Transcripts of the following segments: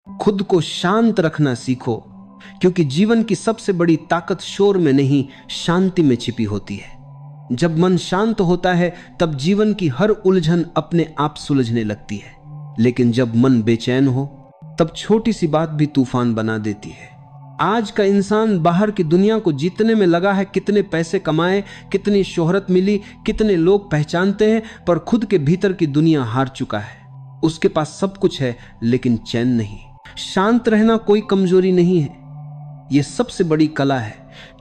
खुद को शांत रखना सीखो, क्योंकि जीवन की सबसे बड़ी ताकत शोर में नहीं, शांति में छिपी होती है। जब मन शांत होता है तब जीवन की हर उलझन अपने आप सुलझने लगती है, लेकिन जब मन बेचैन हो तब छोटी सी बात भी तूफान बना देती है। आज का इंसान बाहर की दुनिया को जीतने में लगा है, कितने पैसे कमाए, कितनी शोहरत मिली, कितने लोग पहचानते हैं, पर खुद के भीतर की दुनिया हार चुका है। उसके पास सब कुछ है लेकिन चैन नहीं। शांत रहना कोई कमजोरी नहीं है, यह सबसे बड़ी कला है,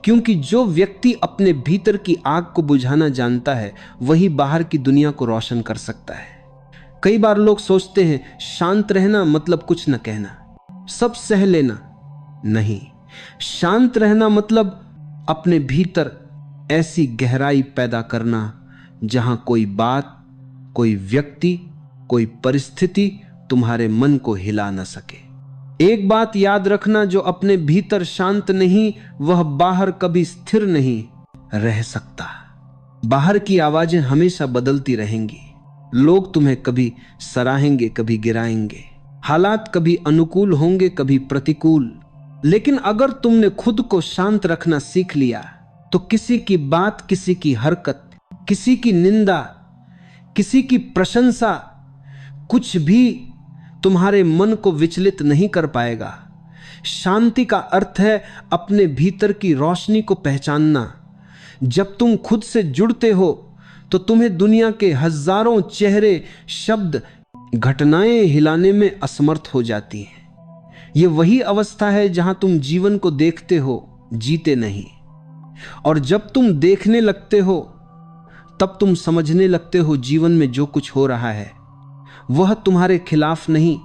क्योंकि जो व्यक्ति अपने भीतर की आग को बुझाना जानता है वही बाहर की दुनिया को रोशन कर सकता है। कई बार लोग सोचते हैं शांत रहना मतलब कुछ न कहना, सब सह लेना। नहीं, शांत रहना मतलब अपने भीतर ऐसी गहराई पैदा करना जहां कोई बात, कोई व्यक्ति, कोई परिस्थिति तुम्हारे मन को हिला न सके। एक बात याद रखना, जो अपने भीतर शांत नहीं वह बाहर कभी स्थिर नहीं रह सकता। बाहर की आवाजें हमेशा बदलती रहेंगी, लोग तुम्हें कभी सराहेंगे, कभी गिराएंगे, हालात कभी अनुकूल होंगे, कभी प्रतिकूल। लेकिन अगर तुमने खुद को शांत रखना सीख लिया तो किसी की बात, किसी की हरकत, किसी की निंदा, किसी की प्रशंसा, कुछ भी तुम्हारे मन को विचलित नहीं कर पाएगा। शांति का अर्थ है अपने भीतर की रोशनी को पहचानना। जब तुम खुद से जुड़ते हो तो तुम्हें दुनिया के हजारों चेहरे, शब्द, घटनाएं हिलाने में असमर्थ हो जाती हैं। यह वही अवस्था है जहां तुम जीवन को देखते हो, जीते नहीं। और जब तुम देखने लगते हो तब तुम समझने लगते हो जीवन में जो कुछ हो रहा है वह तुम्हारे खिलाफ नहीं,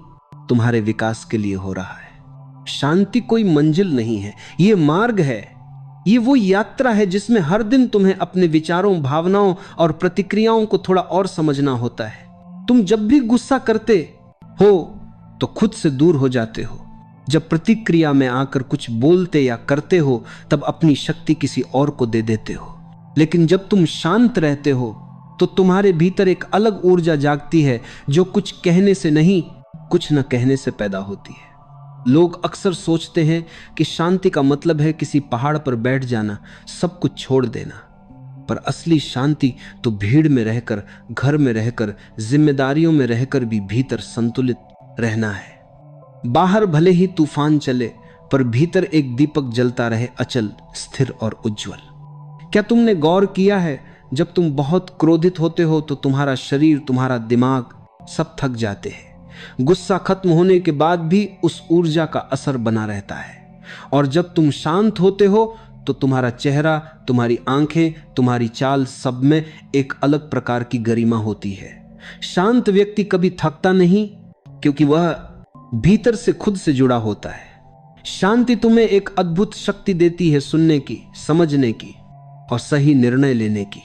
तुम्हारे विकास के लिए हो रहा है। शांति कोई मंजिल नहीं है, यह मार्ग है। ये वो यात्रा है जिसमें हर दिन तुम्हें अपने विचारों, भावनाओं और प्रतिक्रियाओं को थोड़ा और समझना होता है। तुम जब भी गुस्सा करते हो तो खुद से दूर हो जाते हो। जब प्रतिक्रिया में आकर कुछ बोलते या करते हो तब अपनी शक्ति किसी और को दे देते हो। लेकिन जब तुम शांत रहते हो तो तुम्हारे भीतर एक अलग ऊर्जा जागती है जो कुछ कहने से नहीं, कुछ न कहने से पैदा होती है। लोग अक्सर सोचते हैं कि शांति का मतलब है किसी पहाड़ पर बैठ जाना, सब कुछ छोड़ देना। पर असली शांति तो भीड़ में रहकर, घर में रहकर, जिम्मेदारियों में रहकर भी भीतर संतुलित रहना है। बाहर भले ही तूफान चले पर भीतर एक दीपक जलता रहे, अचल, स्थिर और उज्जवल। क्या तुमने गौर किया है, जब तुम बहुत क्रोधित होते हो तो तुम्हारा शरीर, तुम्हारा दिमाग सब थक जाते हैं। गुस्सा खत्म होने के बाद भी उस ऊर्जा का असर बना रहता है। और जब तुम शांत होते हो तो तुम्हारा चेहरा, तुम्हारी आंखें, तुम्हारी चाल, सब में एक अलग प्रकार की गरिमा होती है। शांत व्यक्ति कभी थकता नहीं, क्योंकि वह भीतर से खुद से जुड़ा होता है। शांति तुम्हें एक अद्भुत शक्ति देती है सुनने की, समझने की और सही निर्णय लेने की।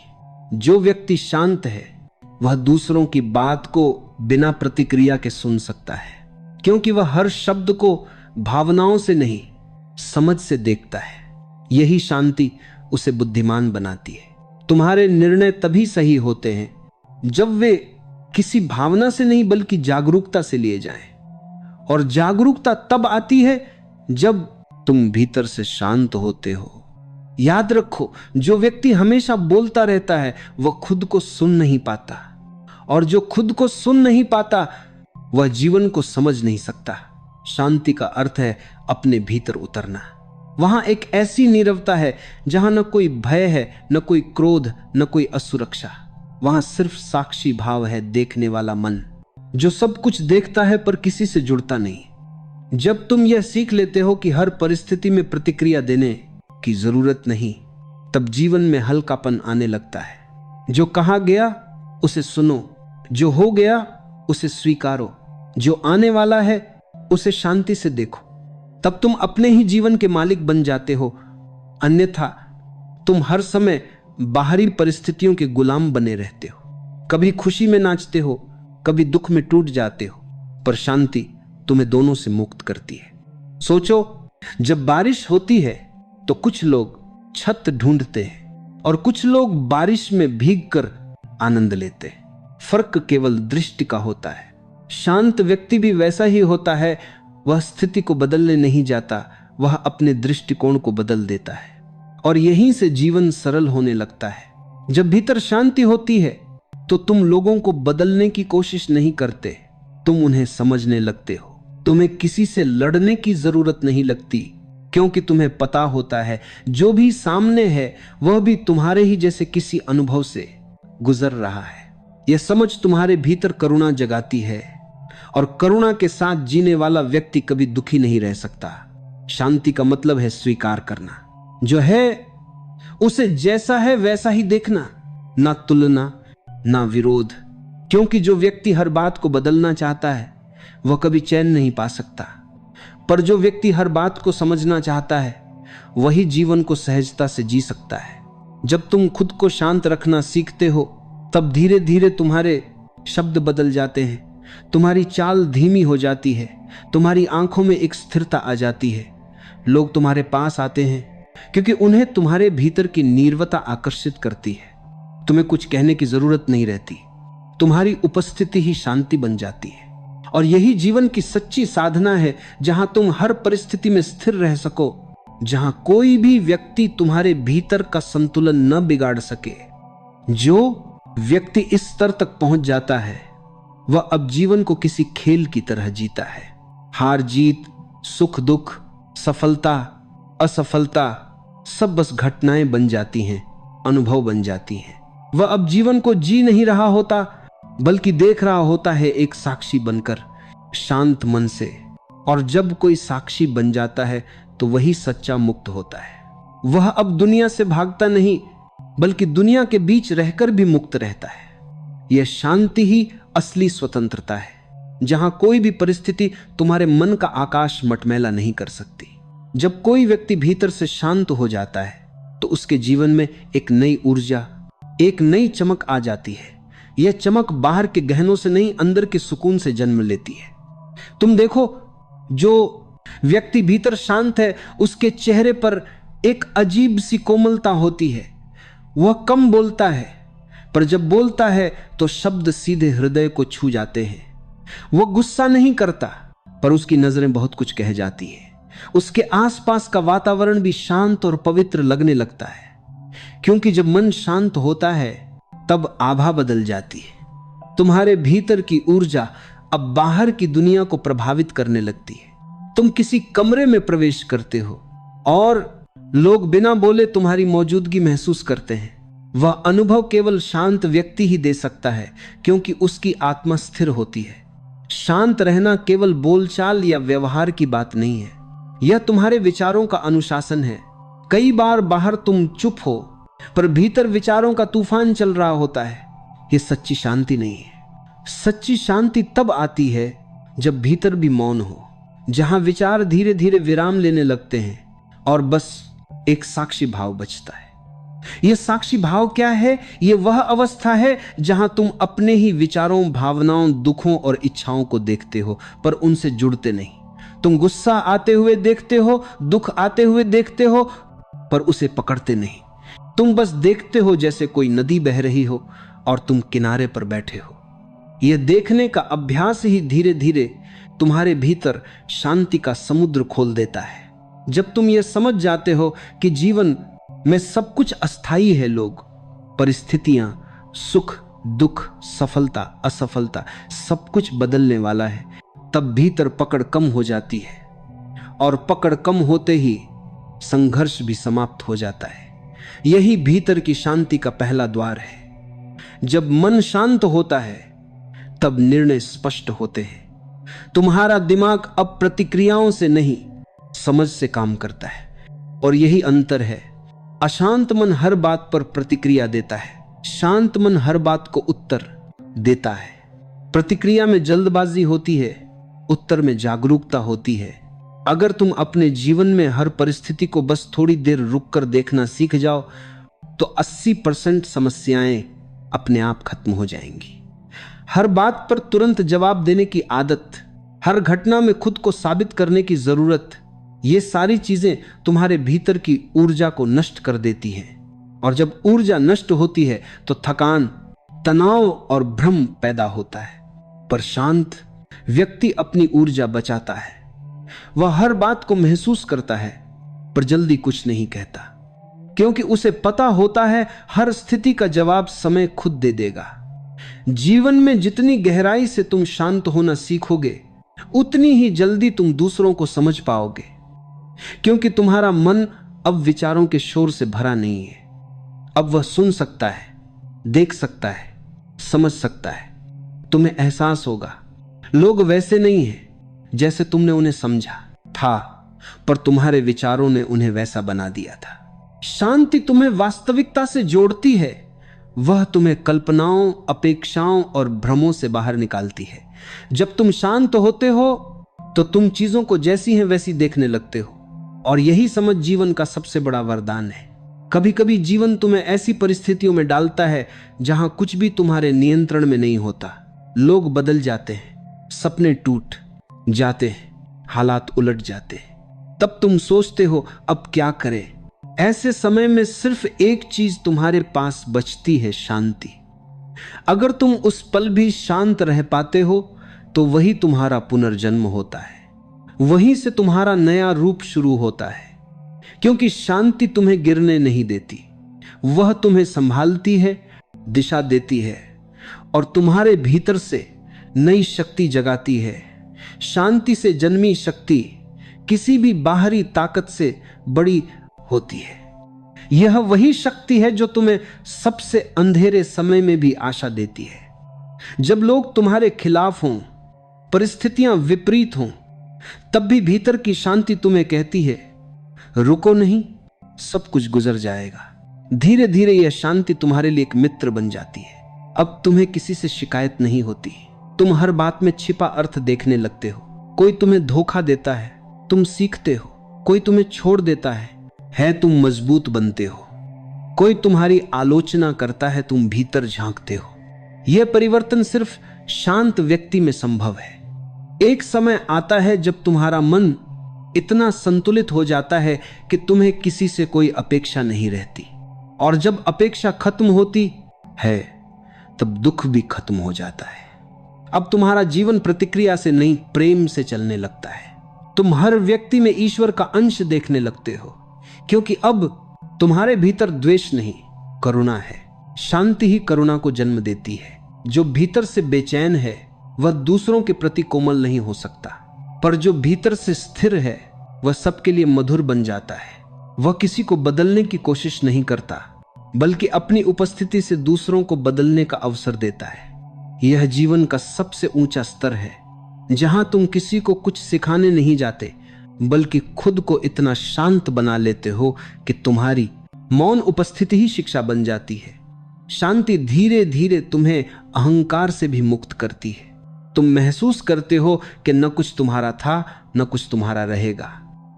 जो व्यक्ति शांत है वह दूसरों की बात को बिना प्रतिक्रिया के सुन सकता है, क्योंकि वह हर शब्द को भावनाओं से नहीं, समझ से देखता है। यही शांति उसे बुद्धिमान बनाती है। तुम्हारे निर्णय तभी सही होते हैं जब वे किसी भावना से नहीं बल्कि जागरूकता से लिए जाएं। और जागरूकता तब आती है जब तुम भीतर से शांत होते हो। याद रखो, जो व्यक्ति हमेशा बोलता रहता है वह खुद को सुन नहीं पाता, और जो खुद को सुन नहीं पाता वह जीवन को समझ नहीं सकता। शांति का अर्थ है अपने भीतर उतरना। वहां एक ऐसी नीरवता है जहां न कोई भय है, न कोई क्रोध, न कोई असुरक्षा। वहां सिर्फ साक्षी भाव है, देखने वाला मन जो सब कुछ देखता है पर किसी से जुड़ता नहीं। जब तुम यह सीख लेते हो कि हर परिस्थिति में प्रतिक्रिया देने की जरूरत नहीं, तब जीवन में हल्कापन आने लगता है। जो कहा गया उसे सुनो, जो हो गया उसे स्वीकारो, जो आने वाला है उसे शांति से देखो। तब तुम अपने ही जीवन के मालिक बन जाते हो। अन्यथा तुम हर समय बाहरी परिस्थितियों के गुलाम बने रहते हो। कभी खुशी में नाचते हो, कभी दुख में टूट जाते हो, पर शांति तुम्हें दोनों से मुक्त करती है। सोचो, जब बारिश होती है तो कुछ लोग छत ढूंढते हैं और कुछ लोग बारिश में भीगकर आनंद लेते हैं। फर्क केवल दृष्टि का होता है। शांत व्यक्ति भी वैसा ही होता है। वह स्थिति को बदलने नहीं जाता, वह अपने दृष्टिकोण को बदल देता है और यहीं से जीवन सरल होने लगता है। जब भीतर शांति होती है तो तुम लोगों को बदलने की कोशिश नहीं करते, तुम उन्हें समझने लगते हो। तुम्हें किसी से लड़ने की जरूरत नहीं लगती, क्योंकि तुम्हें पता होता है जो भी सामने है वह भी तुम्हारे ही जैसे किसी अनुभव से गुजर रहा है। यह समझ तुम्हारे भीतर करुणा जगाती है और करुणा के साथ जीने वाला व्यक्ति कभी दुखी नहीं रह सकता। शांति का मतलब है स्वीकार करना, जो है उसे जैसा है वैसा ही देखना, ना तुलना ना विरोध। क्योंकि जो व्यक्ति हर बात को बदलना चाहता है वह कभी चैन नहीं पा सकता, पर जो व्यक्ति हर बात को समझना चाहता है वही जीवन को सहजता से जी सकता है। जब तुम खुद को शांत रखना सीखते हो तब धीरे धीरे तुम्हारे शब्द बदल जाते हैं, तुम्हारी चाल धीमी हो जाती है, तुम्हारी आंखों में एक स्थिरता आ जाती है। लोग तुम्हारे पास आते हैं क्योंकि उन्हें तुम्हारे भीतर की नीरवता आकर्षित करती है। तुम्हें कुछ कहने की जरूरत नहीं रहती, तुम्हारी उपस्थिति ही शांति बन जाती है। और यही जीवन की सच्ची साधना है, जहां तुम हर परिस्थिति में स्थिर रह सको, जहां कोई भी व्यक्ति तुम्हारे भीतर का संतुलन न बिगाड़ सके। जो व्यक्ति इस स्तर तक पहुंच जाता है वह अब जीवन को किसी खेल की तरह जीता है। हार जीत, सुख दुख, सफलता असफलता सब बस घटनाएं बन जाती हैं, अनुभव बन जाती हैं। वह अब जीवन को जी नहीं रहा होता, बल्कि देख रहा होता है एक साक्षी बनकर, शांत मन से। और जब कोई साक्षी बन जाता है तो वही सच्चा मुक्त होता है। वह अब दुनिया से भागता नहीं, बल्कि दुनिया के बीच रहकर भी मुक्त रहता है। यह शांति ही असली स्वतंत्रता है, जहां कोई भी परिस्थिति तुम्हारे मन का आकाश मटमैला नहीं कर सकती। जब कोई व्यक्ति भीतर से शांत हो जाता है तो उसके जीवन में एक नई ऊर्जा, एक नई चमक आ जाती है। यह चमक बाहर के गहनों से नहीं, अंदर के सुकून से जन्म लेती है। तुम देखो, जो व्यक्ति भीतर शांत है उसके चेहरे पर एक अजीब सी कोमलता होती है। वह कम बोलता है, पर जब बोलता है तो शब्द सीधे हृदय को छू जाते हैं। वह गुस्सा नहीं करता, पर उसकी नजरें बहुत कुछ कह जाती है। उसके आसपास का वातावरण भी शांत और पवित्र लगने लगता है, क्योंकि जब मन शांत होता है तब आभा बदल जाती है। तुम्हारे भीतर की ऊर्जा अब बाहर की दुनिया को प्रभावित करने लगती है। तुम किसी कमरे में प्रवेश करते हो और लोग बिना बोले तुम्हारी मौजूदगी महसूस करते हैं। वह अनुभव केवल शांत व्यक्ति ही दे सकता है, क्योंकि उसकी आत्मा स्थिर होती है। शांत रहना केवल बोलचाल या व्यवहार की बात नहीं है, यह तुम्हारे विचारों का अनुशासन है। कई बार बाहर तुम चुप हो, पर भीतर विचारों का तूफान चल रहा होता है। यह सच्ची शांति नहीं है। सच्ची शांति तब आती है जब भीतर भी मौन हो, जहां विचार धीरे धीरे विराम लेने लगते हैं और बस एक साक्षी भाव बचता है। यह साक्षी भाव क्या है? यह वह अवस्था है जहां तुम अपने ही विचारों, भावनाओं, दुखों और इच्छाओं को देखते हो, पर उनसे जुड़ते नहीं। तुम गुस्सा आते हुए देखते हो, दुख आते हुए देखते हो, पर उसे पकड़ते नहीं। तुम बस देखते हो जैसे कोई नदी बह रही हो और तुम किनारे पर बैठे हो। यह देखने का अभ्यास ही धीरे धीरे तुम्हारे भीतर शांति का समुद्र खोल देता है। जब तुम यह समझ जाते हो कि जीवन में सब कुछ अस्थायी है, लोग, परिस्थितियां, सुख दुख, सफलता असफलता, सब कुछ बदलने वाला है, तब भीतर पकड़ कम हो जाती है। और पकड़ कम होते ही संघर्ष भी समाप्त हो जाता है। यही भीतर की शांति का पहला द्वार है। जब मन शांत होता है तब निर्णय स्पष्ट होते हैं। तुम्हारा दिमाग अब प्रतिक्रियाओं से नहीं, समझ से काम करता है। और यही अंतर है। अशांत मन हर बात पर प्रतिक्रिया देता है, शांत मन हर बात को उत्तर देता है। प्रतिक्रिया में जल्दबाजी होती है, उत्तर में जागरूकता होती है। अगर तुम अपने जीवन में हर परिस्थिति को बस थोड़ी देर रुककर देखना सीख जाओ तो 80% समस्याएं अपने आप खत्म हो जाएंगी। हर बात पर तुरंत जवाब देने की आदत, हर घटना में खुद को साबित करने की जरूरत, ये सारी चीजें तुम्हारे भीतर की ऊर्जा को नष्ट कर देती हैं। और जब ऊर्जा नष्ट होती है तो थकान, तनाव और भ्रम पैदा होता है। पर शांत व्यक्ति अपनी ऊर्जा बचाता है। वह हर बात को महसूस करता है पर जल्दी कुछ नहीं कहता, क्योंकि उसे पता होता है हर स्थिति का जवाब समय खुद दे देगा। जीवन में जितनी गहराई से तुम शांत होना सीखोगे उतनी ही जल्दी तुम दूसरों को समझ पाओगे, क्योंकि तुम्हारा मन अब विचारों के शोर से भरा नहीं है। अब वह सुन सकता है, देख सकता है, समझ सकता है। तुम्हें एहसास होगा लोग वैसे नहीं हैं जैसे तुमने उन्हें समझा था, पर तुम्हारे विचारों ने उन्हें वैसा बना दिया था। शांति तुम्हें वास्तविकता से जोड़ती है, वह तुम्हें कल्पनाओं, अपेक्षाओं और भ्रमों से बाहर निकालती है। जब तुम शांत होते हो तो तुम चीजों को जैसी हैं वैसी देखने लगते हो, और यही समझ जीवन का सबसे बड़ा वरदान है। कभी कभी जीवन तुम्हें ऐसी परिस्थितियों में डालता है जहां कुछ भी तुम्हारे नियंत्रण में नहीं होता। लोग बदल जाते हैं, सपने टूट जाते हैं, हालात उलट जाते हैं। तब तुम सोचते हो अब क्या करें। ऐसे समय में सिर्फ एक चीज तुम्हारे पास बचती है, शांति। अगर तुम उस पल भी शांत रह पाते हो तो वही तुम्हारा पुनर्जन्म होता है, वहीं से तुम्हारा नया रूप शुरू होता है। क्योंकि शांति तुम्हें गिरने नहीं देती, वह तुम्हें संभालती है, दिशा देती है और तुम्हारे भीतर से नई शक्ति जगाती है। शांति से जन्मी शक्ति किसी भी बाहरी ताकत से बड़ी होती है। यह वही शक्ति है जो तुम्हें सबसे अंधेरे समय में भी आशा देती है। जब लोग तुम्हारे खिलाफ हों, परिस्थितियां विपरीत हों, तब भी भीतर की शांति तुम्हें कहती है रुको नहीं, सब कुछ गुजर जाएगा। धीरे धीरे यह शांति तुम्हारे लिए एक मित्र बन जाती है। अब तुम्हें किसी से शिकायत नहीं होती, तुम हर बात में छिपा अर्थ देखने लगते हो। कोई तुम्हें धोखा देता है, तुम सीखते हो। कोई तुम्हें छोड़ देता है तुम मजबूत बनते हो। कोई तुम्हारी आलोचना करता है, तुम भीतर झांकते हो। यह परिवर्तन सिर्फ शांत व्यक्ति में संभव है। एक समय आता है जब तुम्हारा मन इतना संतुलित हो जाता है कि तुम्हें किसी से कोई अपेक्षा नहीं रहती, और जब अपेक्षा खत्म होती है तब दुख भी खत्म हो जाता है। अब तुम्हारा जीवन प्रतिक्रिया से नहीं, प्रेम से चलने लगता है। तुम हर व्यक्ति में ईश्वर का अंश देखने लगते हो, क्योंकि अब तुम्हारे भीतर द्वेष नहीं, करुणा है। शांति ही करुणा को जन्म देती है। जो भीतर से बेचैन है वह दूसरों के प्रति कोमल नहीं हो सकता, पर जो भीतर से स्थिर है वह सबके लिए मधुर बन जाता है। वह किसी को बदलने की कोशिश नहीं करता, बल्कि अपनी उपस्थिति से दूसरों को बदलने का अवसर देता है। यह जीवन का सबसे ऊंचा स्तर है, जहां तुम किसी को कुछ सिखाने नहीं जाते, बल्कि खुद को इतना शांत बना लेते हो कि तुम्हारी मौन उपस्थिति ही शिक्षा बन जाती है। शांति धीरे धीरे तुम्हें अहंकार से भी मुक्त करती है। तुम महसूस करते हो कि न कुछ तुम्हारा था, न कुछ तुम्हारा रहेगा।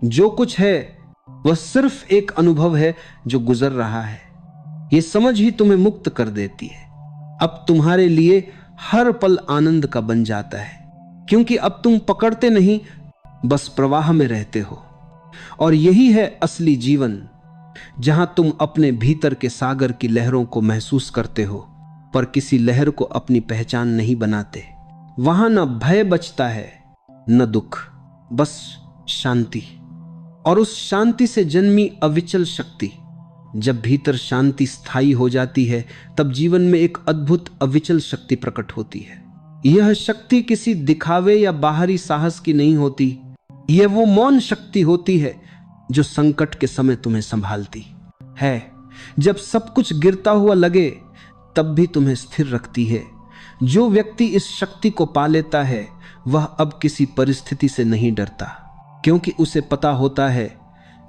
जो कुछ है वह सिर्फ एक अनुभव है जो गुजर रहा है। यह समझ ही तुम्हें मुक्त कर देती है। अब तुम्हारे लिए हर पल आनंद का बन जाता है, क्योंकि अब तुम पकड़ते नहीं, बस प्रवाह में रहते हो। और यही है असली जीवन, जहां तुम अपने भीतर के सागर की लहरों को महसूस करते हो, पर किसी लहर को अपनी पहचान नहीं बनाते। वहां न भय बचता है, न दुख, बस शांति। और उस शांति से जन्मी अविचल शक्ति। जब भीतर शांति स्थायी हो जाती है, तब जीवन में एक अद्भुत अविचल शक्ति प्रकट होती है। यह शक्ति किसी दिखावे या बाहरी साहस की नहीं होती। यह वो मौन शक्ति होती है जो संकट के समय तुम्हें संभालती है। जब सब कुछ गिरता हुआ लगे, तब भी तुम्हें स्थिर रखती है। जो व्यक्ति इस शक्ति को पा लेता है, वह अब किसी परिस्थिति से नहीं डरता, क्योंकि उसे पता होता है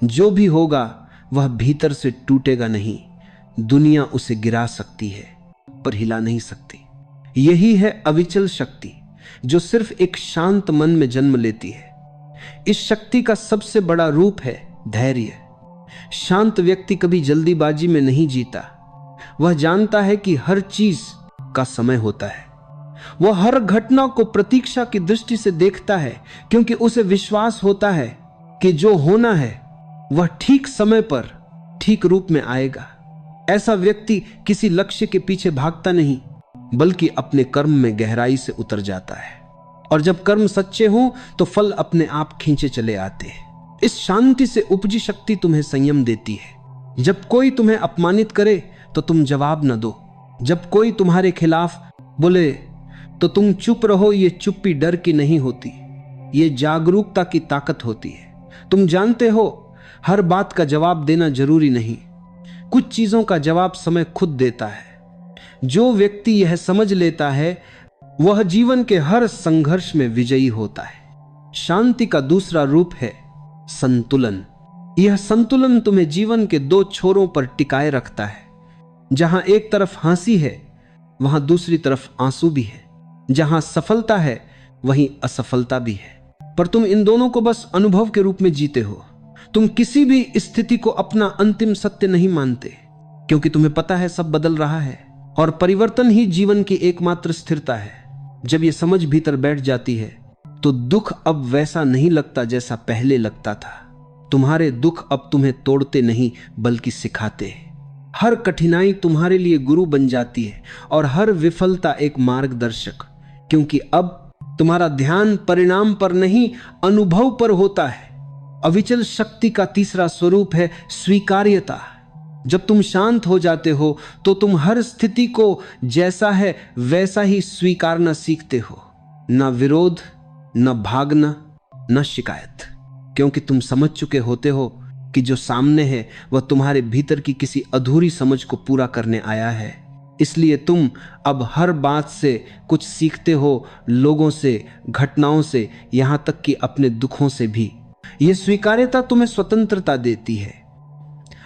जो भी होगा वह भीतर से टूटेगा नहीं। दुनिया उसे गिरा सकती है, पर हिला नहीं सकती। यही है अविचल शक्ति, जो सिर्फ एक शांत मन में जन्म लेती है। इस शक्ति का सबसे बड़ा रूप है धैर्य। शांत व्यक्ति कभी जल्दीबाजी में नहीं जीता। वह जानता है कि हर चीज का समय होता है। वह हर घटना को प्रतीक्षा की दृष्टि से देखता है, क्योंकि उसे विश्वास होता है कि जो होना है वह ठीक समय पर ठीक रूप में आएगा। ऐसा व्यक्ति किसी लक्ष्य के पीछे भागता नहीं, बल्कि अपने कर्म में गहराई से उतर जाता है। और जब कर्म सच्चे हों तो फल अपने आप खींचे चले आते हैं। इस शांति से उपजी शक्ति तुम्हें संयम देती है। जब कोई तुम्हें अपमानित करे तो तुम जवाब न दो। जब कोई तुम्हारे खिलाफ बोले तो तुम चुप रहो। ये चुप्पी डर की नहीं होती, ये जागरूकता की ताकत होती है। तुम जानते हो हर बात का जवाब देना जरूरी नहीं, कुछ चीजों का जवाब समय खुद देता है। जो व्यक्ति यह समझ लेता है वह जीवन के हर संघर्ष में विजयी होता है। शांति का दूसरा रूप है संतुलन। यह संतुलन तुम्हें जीवन के दो छोरों पर टिकाए रखता है। जहां एक तरफ हंसी है वहां दूसरी तरफ आंसू भी है। जहां सफलता है वहीं असफलता भी है। पर तुम इन दोनों को बस अनुभव के रूप में जीते हो। तुम किसी भी स्थिति को अपना अंतिम सत्य नहीं मानते, क्योंकि तुम्हें पता है सब बदल रहा है और परिवर्तन ही जीवन की एकमात्र स्थिरता है। जब यह समझ भीतर बैठ जाती है तो दुख अब वैसा नहीं लगता जैसा पहले लगता था। तुम्हारे दुख अब तुम्हें तोड़ते नहीं बल्कि सिखाते हैं। हर कठिनाई तुम्हारे लिए गुरु बन जाती है और हर विफलता एक मार्गदर्शक, क्योंकि अब तुम्हारा ध्यान परिणाम पर नहीं अनुभव पर होता है। अविचल शक्ति का तीसरा स्वरूप है स्वीकार्यता। जब तुम शांत हो जाते हो तो तुम हर स्थिति को जैसा है वैसा ही स्वीकारना सीखते हो। न विरोध, न भागना, न शिकायत, क्योंकि तुम समझ चुके होते हो कि जो सामने है वह तुम्हारे भीतर की किसी अधूरी समझ को पूरा करने आया है। इसलिए तुम अब हर बात से कुछ सीखते हो, लोगों से, घटनाओं से, यहां तक कि अपने दुखों से भी। यह स्वीकार्यता तुम्हें स्वतंत्रता देती है।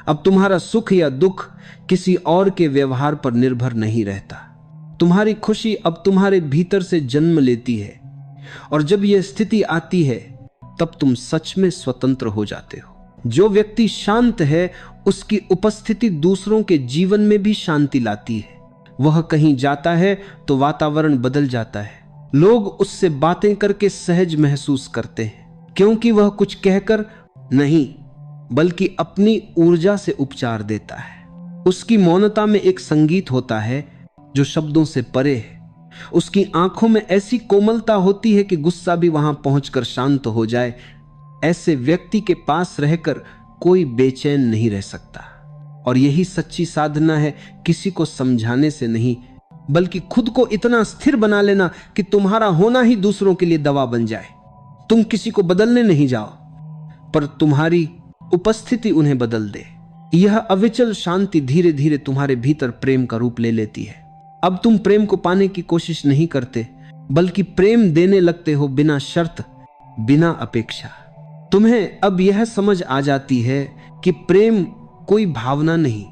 अब तुम्हारा सुख या दुख किसी और के व्यवहार पर निर्भर नहीं रहता। तुम्हारी खुशी अब तुम्हारे भीतर से जन्म लेती है, और जब यह स्थिति आती है तब तुम सच में स्वतंत्र हो जाते हो। जो व्यक्ति शांत है उसकी उपस्थिति दूसरों के जीवन में भी शांति लाती है। वह कहीं जाता है तो वातावरण बदल जाता है। लोग उससे बातें करके सहज महसूस करते हैं, क्योंकि वह कुछ कहकर नहीं बल्कि अपनी ऊर्जा से उपचार देता है। उसकी मौनता में एक संगीत होता है जो शब्दों से परे है। उसकी आंखों में ऐसी कोमलता होती है कि गुस्सा भी वहां पहुंचकर शांत हो जाए। ऐसे व्यक्ति के पास रहकर कोई बेचैन नहीं रह सकता। और यही सच्ची साधना है, किसी को समझाने से नहीं बल्कि खुद को इतना स्थिर बना लेना कि तुम्हारा होना ही दूसरों के लिए दवा बन जाए। तुम किसी को बदलने नहीं जाओ, पर तुम्हारी उपस्थिति उन्हें बदल दे। यह अविचल शांति धीरे धीरे तुम्हारे भीतर प्रेम का रूप ले लेती है। अब तुम प्रेम को पाने की कोशिश नहीं करते बल्कि प्रेम देने लगते हो, बिना शर्त, बिना अपेक्षा। तुम्हें अब यह समझ आ जाती है कि प्रेम कोई भावना नहीं,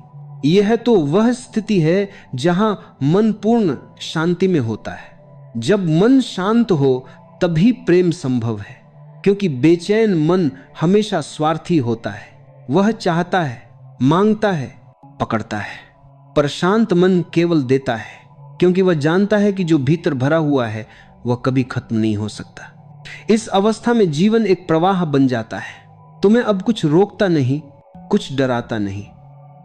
यह तो वह स्थिति है जहां मन पूर्ण शांति में होता है। जब मन शांत हो तभी प्रेम संभव है, क्योंकि बेचैन मन हमेशा स्वार्थी होता है। वह चाहता है, मांगता है, पकड़ता है। पर शांत मन केवल देता है, क्योंकि वह जानता है कि जो भीतर भरा हुआ है वह कभी खत्म नहीं हो सकता। इस अवस्था में जीवन एक प्रवाह बन जाता है। तुम्हें अब कुछ रोकता नहीं, कुछ डराता नहीं।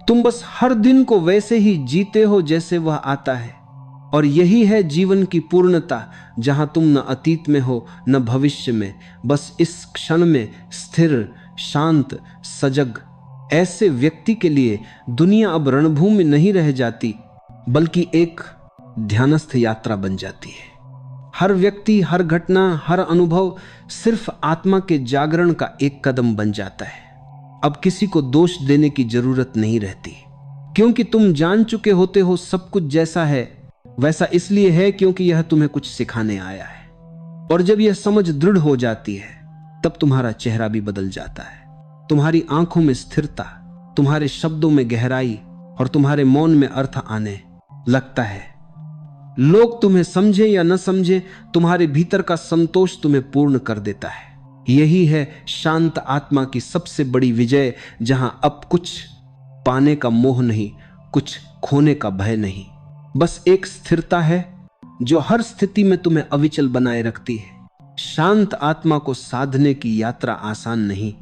तुम बस हर दिन को वैसे ही जीते हो जैसे वह आता है। और यही है जीवन की पूर्णता, जहां तुम न अतीत में हो न भविष्य में, बस इस क्षण में स्थिर, शांत, सजग। ऐसे व्यक्ति के लिए दुनिया अब रणभूमि नहीं रह जाती बल्कि एक ध्यानस्थ यात्रा बन जाती है। हर व्यक्ति, हर घटना, हर अनुभव सिर्फ आत्मा के जागरण का एक कदम बन जाता है। अब किसी को दोष देने की जरूरत नहीं रहती, क्योंकि तुम जान चुके होते हो सब कुछ जैसा है वैसा इसलिए है क्योंकि यह तुम्हें कुछ सिखाने आया है। और जब यह समझ दृढ़ हो जाती है तब तुम्हारा चेहरा भी बदल जाता है। तुम्हारी आंखों में स्थिरता, तुम्हारे शब्दों में गहराई और तुम्हारे मौन में अर्थ आने लगता है। लोग तुम्हें समझे या न समझे, तुम्हारे भीतर का संतोष तुम्हें पूर्ण कर देता है। यही है शांत आत्मा की सबसे बड़ी विजय, जहां अब कुछ पाने का मोह नहीं, कुछ खोने का भय नहीं, बस एक स्थिरता है जो हर स्थिति में तुम्हें अविचल बनाए रखती है। शांत आत्मा को साधने की यात्रा आसान नहीं,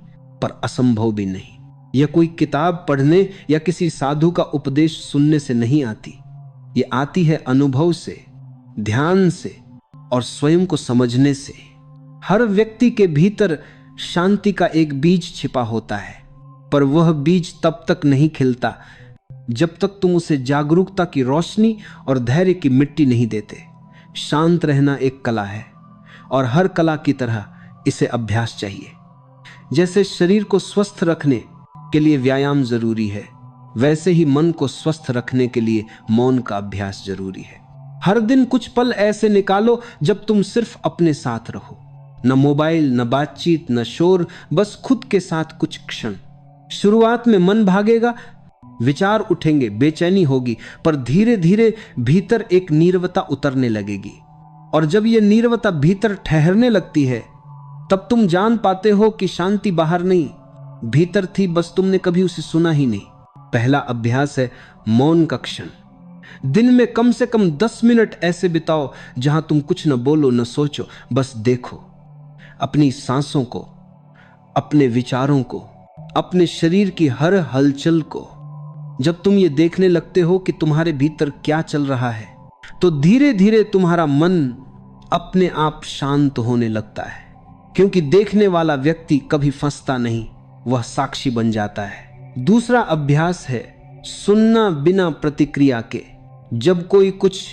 पर असंभव भी नहीं। यह कोई किताब पढ़ने या किसी साधु का उपदेश सुनने से नहीं आती। ये आती है अनुभव से, ध्यान से, और स्वयं को समझने से। हर व्यक्ति के भीतर शांति का एक बीज छिपा होता है, पर वह बीज तब तक नहीं खिलता जब तक तुम उसे जागरूकता की रोशनी और धैर्य की मिट्टी नहीं देते। शांत रहना एक कला है, और हर कला की तरह इसे अभ्यास चाहिए। जैसे शरीर को स्वस्थ रखने के लिए व्यायाम जरूरी है, वैसे ही मन को स्वस्थ रखने के लिए मौन का अभ्यास जरूरी है। हर दिन कुछ पल ऐसे निकालो जब तुम सिर्फ अपने साथ रहो, न मोबाइल, न बातचीत, न शोर, बस खुद के साथ कुछ क्षण। शुरुआत में मन भागेगा, विचार उठेंगे, बेचैनी होगी, पर धीरे धीरे भीतर एक नीरवता उतरने लगेगी। और जब यह नीरवता भीतर ठहरने लगती है, तब तुम जान पाते हो कि शांति बाहर नहीं, भीतर थी, बस तुमने कभी उसे सुना ही नहीं। पहला अभ्यास है मौन का क्षण। दिन में कम से कम 10 मिनट ऐसे बिताओ जहां तुम कुछ न बोलो, न सोचो, बस देखो अपनी सांसों को, अपने विचारों को, अपने शरीर की हर हलचल को। जब तुम ये देखने लगते हो कि तुम्हारे भीतर क्या चल रहा है, तो धीरे धीरे तुम्हारा मन अपने आप शांत होने लगता है, क्योंकि देखने वाला व्यक्ति कभी फंसता नहीं, वह साक्षी बन जाता है। दूसरा अभ्यास है सुनना बिना प्रतिक्रिया के। जब कोई कुछ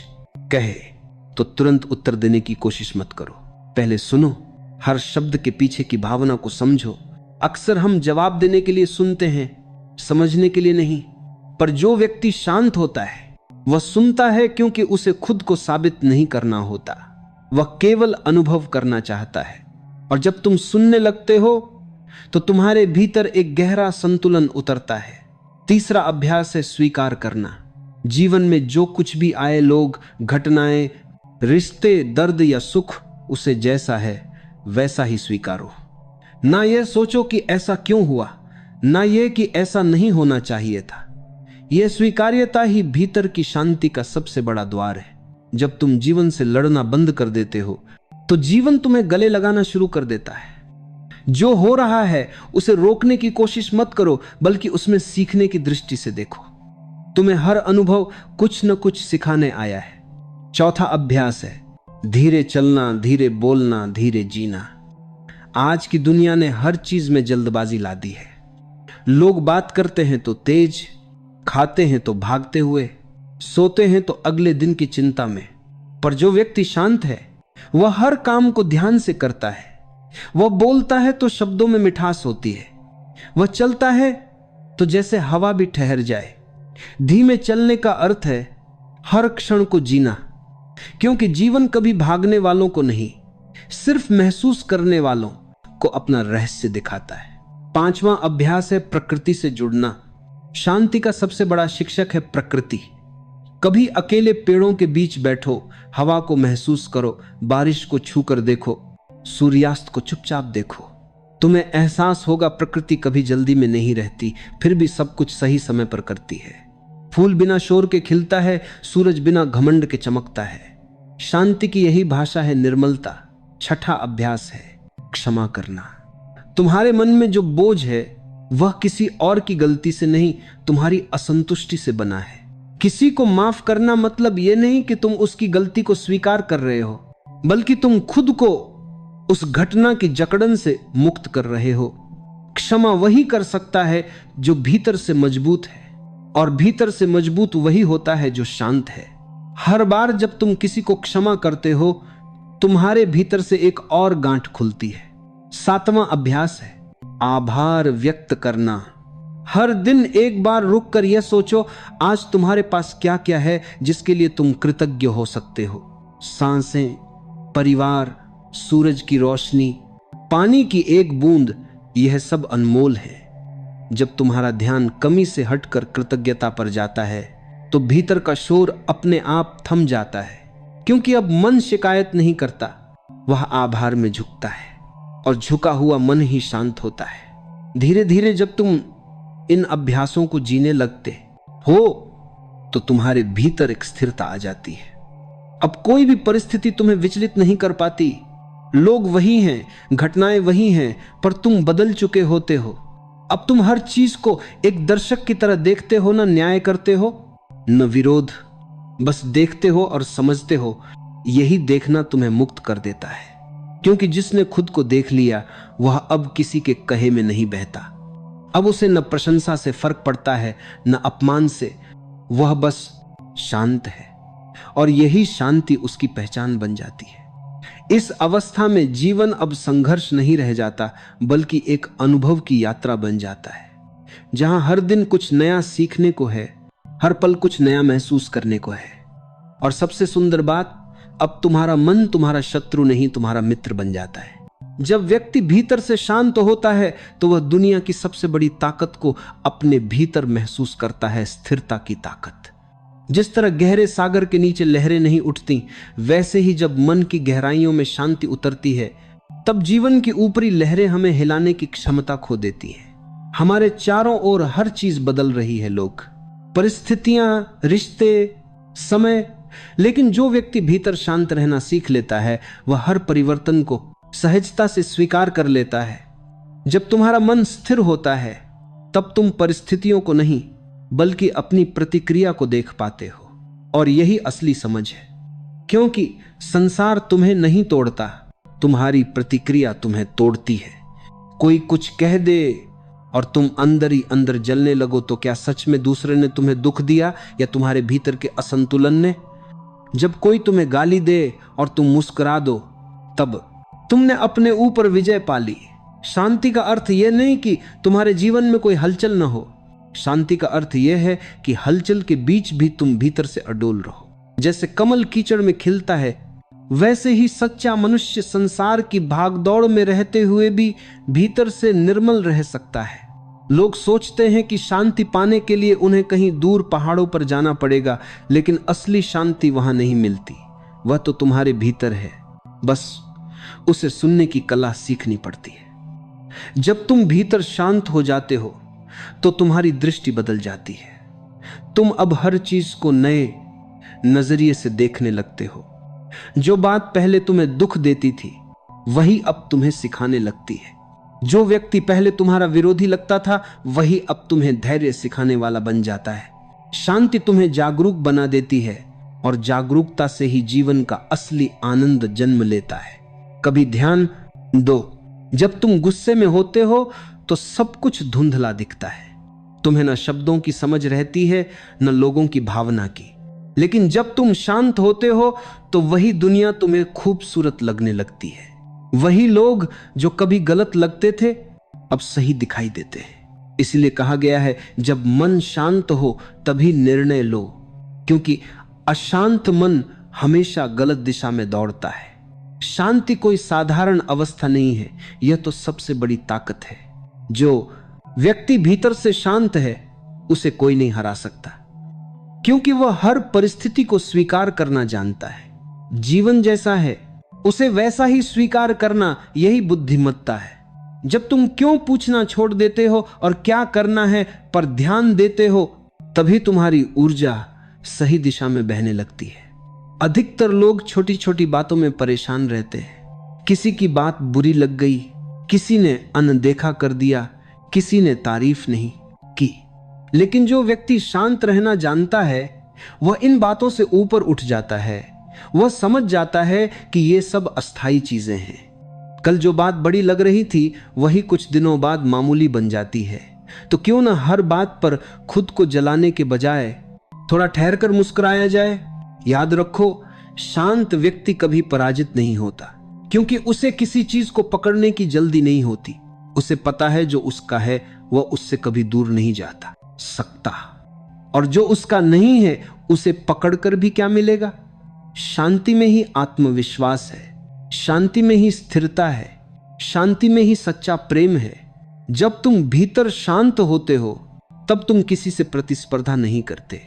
कहे तो तुरंत उत्तर देने की कोशिश मत करो, पहले सुनो, हर शब्द के पीछे की भावना को समझो। अक्सर हम जवाब देने के लिए सुनते हैं, समझने के लिए नहीं। पर जो व्यक्ति शांत होता है वह सुनता है क्योंकि उसे खुद को साबित नहीं करना होता, वह केवल अनुभव करना चाहता है। और जब तुम सुनने लगते हो तो तुम्हारे भीतर एक गहरा संतुलन उतरता है। तीसरा अभ्यास है स्वीकार करना। जीवन में जो कुछ भी आए, लोग, घटनाएं, रिश्ते, दर्द या सुख, उसे जैसा है वैसा ही स्वीकारो। ना यह सोचो कि ऐसा क्यों हुआ, ना यह कि ऐसा नहीं होना चाहिए था। यह स्वीकार्यता ही भीतर की शांति का सबसे बड़ा द्वार है। जब तुम जीवन से लड़ना बंद कर देते हो तो जीवन तुम्हें गले लगाना शुरू कर देता है। जो हो रहा है उसे रोकने की कोशिश मत करो, बल्कि उसमें सीखने की दृष्टि से देखो। तुम्हें हर अनुभव कुछ न कुछ सिखाने आया है। चौथा अभ्यास है धीरे चलना, धीरे बोलना, धीरे जीना। आज की दुनिया ने हर चीज में जल्दबाजी ला दी है। लोग बात करते हैं तो तेज, खाते हैं तो भागते हुए, सोते हैं तो अगले दिन की चिंता में। पर जो व्यक्ति शांत है वह हर काम को ध्यान से करता है। वह बोलता है तो शब्दों में मिठास होती है। वह चलता है तो जैसे हवा भी ठहर जाए। धीमे चलने का अर्थ है हर क्षण को जीना, क्योंकि जीवन कभी भागने वालों को नहीं, सिर्फ महसूस करने वालों को अपना रहस्य दिखाता है। पांचवा अभ्यास है प्रकृति से जुड़ना। शांति का सबसे बड़ा शिक्षक है प्रकृति। कभी अकेले पेड़ों के बीच बैठो, हवा को महसूस करो, बारिश को छू कर देखो, सूर्यास्त को चुपचाप देखो। तुम्हें एहसास होगा प्रकृति कभी जल्दी में नहीं रहती, फिर भी सब कुछ सही समय पर करती है। फूल बिना शोर के खिलता है, सूरज बिना घमंड के चमकता है। शांति की यही भाषा है निर्मलता। छठा अभ्यास है क्षमा करना। तुम्हारे मन में जो बोझ है वह किसी और की गलती से नहीं, तुम्हारी असंतुष्टि से बना है। किसी को माफ करना मतलब यह नहीं कि तुम उसकी गलती को स्वीकार कर रहे हो, बल्कि तुम खुद को उस घटना की जकड़न से मुक्त कर रहे हो। क्षमा वही कर सकता है जो भीतर से मजबूत है, और भीतर से मजबूत वही होता है जो शांत है। हर बार जब तुम किसी को क्षमा करते हो, तुम्हारे भीतर से एक और गांठ खुलती है। सातवां अभ्यास है आभार व्यक्त करना। हर दिन एक बार रुक कर यह सोचो, आज तुम्हारे पास क्या क्या है जिसके लिए तुम कृतज्ञ हो सकते हो। सांसें, परिवार, सूरज की रोशनी, पानी की एक बूंद, यह सब अनमोल है। जब तुम्हारा ध्यान कमी से हटकर कृतज्ञता पर जाता है तो भीतर का शोर अपने आप थम जाता है, क्योंकि अब मन शिकायत नहीं करता, वह आभार में झुकता है, और झुका हुआ मन ही शांत होता है। धीरे धीरे जब तुम इन अभ्यासों को जीने लगते हो तो तुम्हारे भीतर एक स्थिरता आ जाती है। अब कोई भी परिस्थिति तुम्हें विचलित नहीं कर पाती। लोग वही हैं, घटनाएं वही हैं, पर तुम बदल चुके होते हो। अब तुम हर चीज को एक दर्शक की तरह देखते हो, न न्याय करते हो न विरोध, बस देखते हो और समझते हो यही देखना तुम्हें मुक्त कर देता है, क्योंकि जिसने खुद को देख लिया वह अब किसी के कहे में नहीं बहता। अब उसे न प्रशंसा से फर्क पड़ता है न अपमान से, वह बस शांत है और यही शांति उसकी पहचान बन जाती है। इस अवस्था में जीवन अब संघर्ष नहीं रह जाता, बल्कि एक अनुभव की यात्रा बन जाता है, जहां हर दिन कुछ नया सीखने को है, हर पल कुछ नया महसूस करने को है। और सबसे सुंदर बात, अब तुम्हारा मन तुम्हारा शत्रु नहीं, तुम्हारा मित्र बन जाता है। जब व्यक्ति भीतर से शांत होता है तो वह दुनिया की सबसे बड़ी ताकत को अपने भीतर महसूस करता है, स्थिरता की ताकत। जिस तरह गहरे सागर के नीचे लहरें नहीं उठती, वैसे ही जब मन की गहराइयों में शांति उतरती है, तब जीवन की ऊपरी लहरें हमें हिलाने की क्षमता खो देती है। हमारे चारों ओर हर चीज बदल रही है, लोग, परिस्थितियां, रिश्ते, समय, लेकिन जो व्यक्ति भीतर शांत रहना सीख लेता है वह हर परिवर्तन को सहजता से स्वीकार कर लेता है। जब तुम्हारा मन स्थिर होता है तब तुम परिस्थितियों को नहीं बल्कि अपनी प्रतिक्रिया को देख पाते हो, और यही असली समझ है। क्योंकि संसार तुम्हें नहीं तोड़ता, तुम्हारी प्रतिक्रिया तुम्हें तोड़ती है। कोई कुछ कह दे और तुम अंदर ही अंदर जलने लगो तो क्या सच में दूसरे ने तुम्हें दुख दिया या तुम्हारे भीतर के असंतुलन ने? जब कोई तुम्हें गाली दे और तुम मुस्कुरा दो, तब तुमने अपने ऊपर विजय पा ली। शांति का अर्थ यह नहीं कि तुम्हारे जीवन में कोई हलचल न हो, शांति का अर्थ यह है कि हलचल के बीच भी तुम भीतर से अडोल रहो। जैसे कमल कीचड़ में खिलता है, वैसे ही सच्चा मनुष्य संसार की भागदौड़ में रहते हुए भी भीतर से निर्मल रह सकता है। लोग सोचते हैं कि शांति पाने के लिए उन्हें कहीं दूर पहाड़ों पर जाना पड़ेगा, लेकिन असली शांति वहां नहीं मिलती, वह तो तुम्हारे भीतर है, बस उसे सुनने की कला सीखनी पड़ती है। जब तुम भीतर शांत हो जाते हो तो तुम्हारी दृष्टि बदल जाती है। तुम अब हर चीज को नए नजरिए से देखने लगते हो। जो बात पहले तुम्हें दुख देती थी वही अब तुम्हें सिखाने लगती है। जो व्यक्ति पहले तुम्हारा विरोधी लगता था वही अब तुम्हें धैर्य सिखाने वाला बन जाता है। शांति तुम्हें जागरूक बना देती है और जागरूकता से ही जीवन का असली आनंद जन्म लेता है। कभी ध्यान दो, जब तुम गुस्से में होते हो तो सब कुछ धुंधला दिखता है। तुम्हें न शब्दों की समझ रहती है न लोगों की भावना की। लेकिन जब तुम शांत होते हो तो वही दुनिया तुम्हें खूबसूरत लगने लगती है। वही लोग जो कभी गलत लगते थे अब सही दिखाई देते हैं। इसलिए कहा गया है, जब मन शांत हो तभी निर्णय लो, क्योंकि अशांत मन हमेशा गलत दिशा में दौड़ता है। शांति कोई साधारण अवस्था नहीं है, यह तो सबसे बड़ी ताकत है। जो व्यक्ति भीतर से शांत है उसे कोई नहीं हरा सकता, क्योंकि वह हर परिस्थिति को स्वीकार करना जानता है। जीवन जैसा है उसे वैसा ही स्वीकार करना, यही बुद्धिमत्ता है। जब तुम क्यों पूछना छोड़ देते हो और क्या करना है पर ध्यान देते हो, तभी तुम्हारी ऊर्जा सही दिशा में बहने लगती है। अधिकतर लोग छोटी छोटी बातों में परेशान रहते हैं। किसी की बात बुरी लग गई, किसी ने अनदेखा कर दिया, किसी ने तारीफ नहीं की। लेकिन जो व्यक्ति शांत रहना जानता है वह इन बातों से ऊपर उठ जाता है। वह समझ जाता है कि ये सब अस्थाई चीजें हैं। कल जो बात बड़ी लग रही थी वही कुछ दिनों बाद मामूली बन जाती है। तो क्यों ना हर बात पर खुद को जलाने के बजाय थोड़ा ठहर कर मुस्कुराया जाए। याद रखो, शांत व्यक्ति कभी पराजित नहीं होता, क्योंकि उसे किसी चीज को पकड़ने की जल्दी नहीं होती। उसे पता है जो उसका है वह उससे कभी दूर नहीं जाता सकता, और जो उसका नहीं है उसे पकड़कर भी क्या मिलेगा। शांति में ही आत्मविश्वास है, शांति में ही स्थिरता है, शांति में ही सच्चा प्रेम है। जब तुम भीतर शांत होते हो तब तुम किसी से प्रतिस्पर्धा नहीं करते।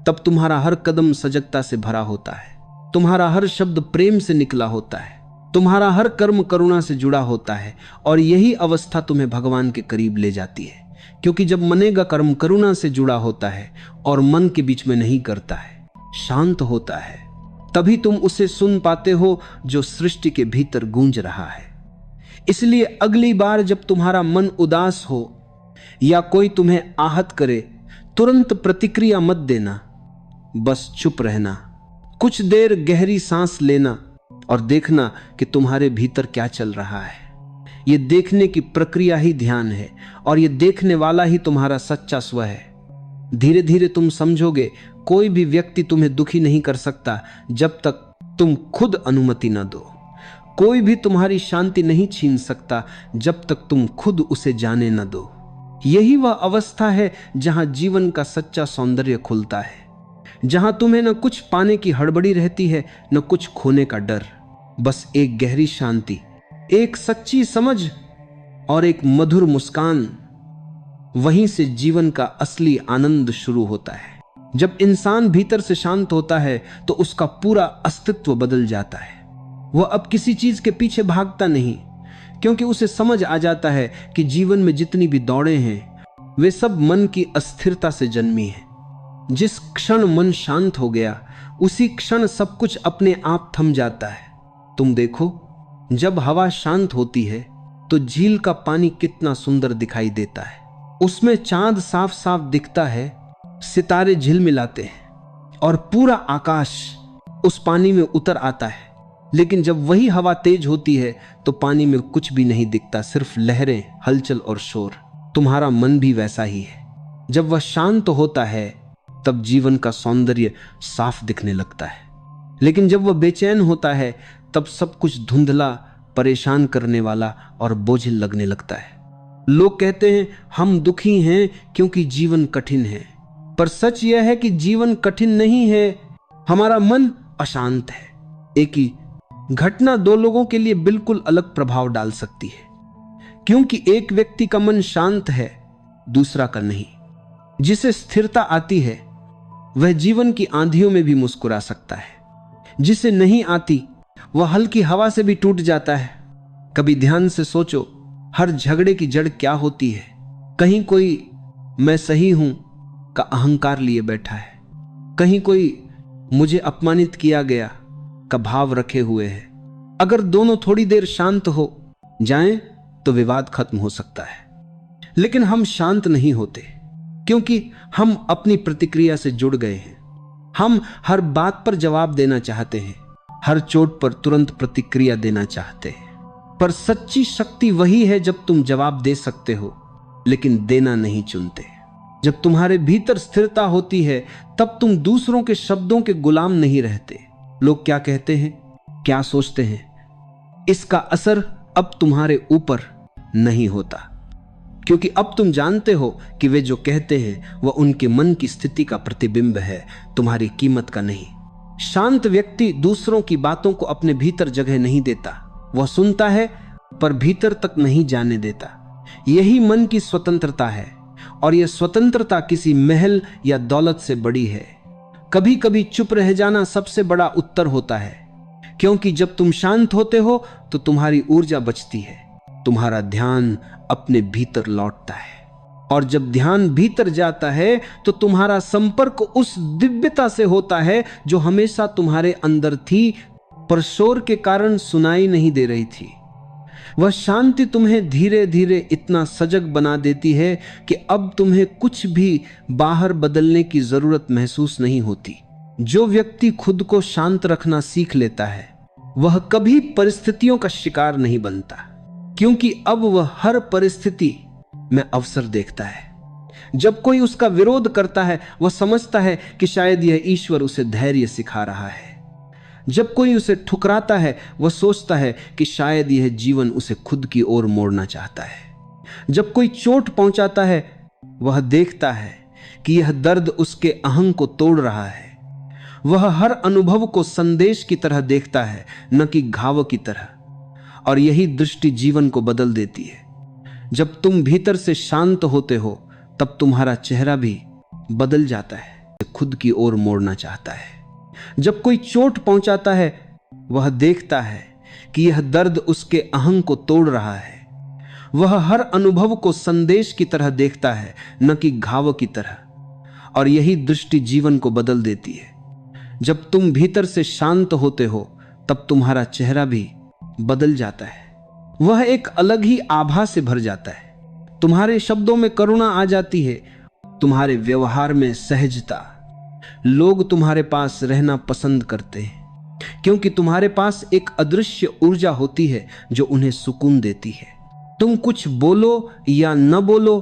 तब तुम्हारा हर कदम सजगता से भरा होता है, तुम्हारा हर शब्द प्रेम से निकला होता है, तुम्हारा हर कर्म करुणा से जुड़ा होता है। और यही अवस्था तुम्हें भगवान के करीब ले जाती है, क्योंकि जब मने का कर्म करुणा से जुड़ा होता है और मन के बीच में नहीं करता है, शांत होता है, तभी तुम उसे सुन पाते हो जो सृष्टि के भीतर गूंज रहा है। इसलिए अगली बार जब तुम्हारा मन उदास हो या कोई तुम्हें आहत करे, तुरंत प्रतिक्रिया मत देना, बस चुप रहना कुछ देर गहरी सांस लेना और देखना कि तुम्हारे भीतर क्या चल रहा है। ये देखने की प्रक्रिया ही ध्यान है और ये देखने वाला ही तुम्हारा सच्चा स्व है। धीरे धीरे तुम समझोगे कोई भी व्यक्ति तुम्हें दुखी नहीं कर सकता जब तक तुम खुद अनुमति न दो। कोई भी तुम्हारी शांति नहीं छीन सकता जब तक तुम खुद उसे जाने न दो। यही वह अवस्था है जहां जीवन का सच्चा सौंदर्य खुलता है, जहां तुम्हें न कुछ पाने की हड़बड़ी रहती है न कुछ खोने का डर। बस एक गहरी शांति, एक सच्ची समझ और एक मधुर मुस्कान। वहीं से जीवन का असली आनंद शुरू होता है। जब इंसान भीतर से शांत होता है तो उसका पूरा अस्तित्व बदल जाता है। वह अब किसी चीज के पीछे भागता नहीं, क्योंकि उसे समझ आ जाता है कि जीवन में जितनी भी दौड़े हैं वे सब मन की अस्थिरता से जन्मी हैं। जिस क्षण मन शांत हो गया उसी क्षण सब कुछ अपने आप थम जाता है। तुम देखो, जब हवा शांत होती है तो झील का पानी कितना सुंदर दिखाई देता है। उसमें चांद साफ साफ दिखता है, सितारे झिलमिलाते हैं और पूरा आकाश उस पानी में उतर आता है। लेकिन जब वही हवा तेज होती है तो पानी में कुछ भी नहीं दिखता, सिर्फ लहरें, हलचल और शोर। तुम्हारा मन भी वैसा ही है। जब वह शांत होता है तब जीवन का सौंदर्य साफ दिखने लगता है। लेकिन जब वह बेचैन होता है तब सब कुछ धुंधला, परेशान करने वाला और बोझिल लगने लगता है। लोग कहते हैं हम दुखी हैं क्योंकि जीवन कठिन है, पर सच यह है कि जीवन कठिन नहीं है, हमारा मन अशांत है। एक ही घटना दो लोगों के लिए बिल्कुल अलग प्रभाव डाल सकती है, क्योंकि एक व्यक्ति का मन शांत है, दूसरा का नहीं। जिसे स्थिरता आती है वह जीवन की आंधियों में भी मुस्कुरा सकता है, जिसे नहीं आती वह हल्की हवा से भी टूट जाता है। कभी ध्यान से सोचो, हर झगड़े की जड़ क्या होती है? कहीं कोई मैं सही हूं का अहंकार लिए बैठा है, कहीं कोई मुझे अपमानित किया गया का भाव रखे हुए है। अगर दोनों थोड़ी देर शांत हो जाएं तो विवाद खत्म हो सकता है, लेकिन हम शांत नहीं होते क्योंकि हम अपनी प्रतिक्रिया से जुड़ गए हैं। हम हर बात पर जवाब देना चाहते हैं, हर चोट पर तुरंत प्रतिक्रिया देना चाहते हैं। पर सच्ची शक्ति वही है जब तुम जवाब दे सकते हो लेकिन देना नहीं चुनते। जब तुम्हारे भीतर स्थिरता होती है तब तुम दूसरों के शब्दों के गुलाम नहीं रहते। लोग क्या कहते हैं, क्या सोचते हैं, इसका असर अब तुम्हारे ऊपर नहीं होता, क्योंकि अब तुम जानते हो कि वे जो कहते हैं वह उनके मन की स्थिति का प्रतिबिंब है, तुम्हारी कीमत का नहीं। शांत व्यक्ति दूसरों की बातों को अपने भीतर जगह नहीं देता। वह सुनता है पर भीतर तक नहीं जाने देता। यही मन की स्वतंत्रता है, और यह स्वतंत्रता किसी महल या दौलत से बड़ी है। कभी कभी चुप रह जाना सबसे बड़ा उत्तर होता है, क्योंकि जब तुम शांत होते हो तो तुम्हारी ऊर्जा बचती है, तुम्हारा ध्यान अपने भीतर लौटता है, और जब ध्यान भीतर जाता है तो तुम्हारा संपर्क उस दिव्यता से होता है जो हमेशा तुम्हारे अंदर थी पर शोर के कारण सुनाई नहीं दे रही थी। वह शांति तुम्हें धीरे धीरे इतना सजग बना देती है कि अब तुम्हें कुछ भी बाहर बदलने की जरूरत महसूस नहीं होती। जो व्यक्ति खुद को शांत रखना सीख लेता है वह कभी परिस्थितियों का शिकार नहीं बनता, क्योंकि अब वह हर परिस्थिति में अवसर देखता है। जब कोई उसका विरोध करता है वह समझता है कि शायद यह ईश्वर उसे धैर्य सिखा रहा है। जब कोई उसे ठुकराता है वह सोचता है कि शायद यह जीवन उसे खुद की ओर मोड़ना चाहता है। जब कोई चोट पहुंचाता है वह देखता है कि यह दर्द उसके अहंग को तोड़ रहा है। वह हर अनुभव को संदेश की तरह देखता है, न कि घाव की तरह, और यही दृष्टि जीवन को बदल देती है। जब तुम भीतर से शांत होते हो तब तुम्हारा चेहरा भी बदल जाता है, खुद की ओर मोड़ना चाहता है। जब कोई चोट पहुंचाता है वह देखता है कि यह दर्द उसके अहंग को तोड़ रहा है। वह हर अनुभव को संदेश की तरह देखता है, न कि घाव की तरह, और यही दृष्टि जीवन को बदल देती है। जब तुम भीतर से शांत होते हो तब तुम्हारा चेहरा भी बदल जाता है, वह एक अलग ही आभा से भर जाता है। तुम्हारे शब्दों में करुणा आ जाती है, तुम्हारे व्यवहार में सहजता, लोग तुम्हारे पास रहना पसंद करते हैं क्योंकि तुम्हारे पास एक अदृश्य ऊर्जा होती है जो उन्हें सुकून देती है। तुम कुछ बोलो या न बोलो,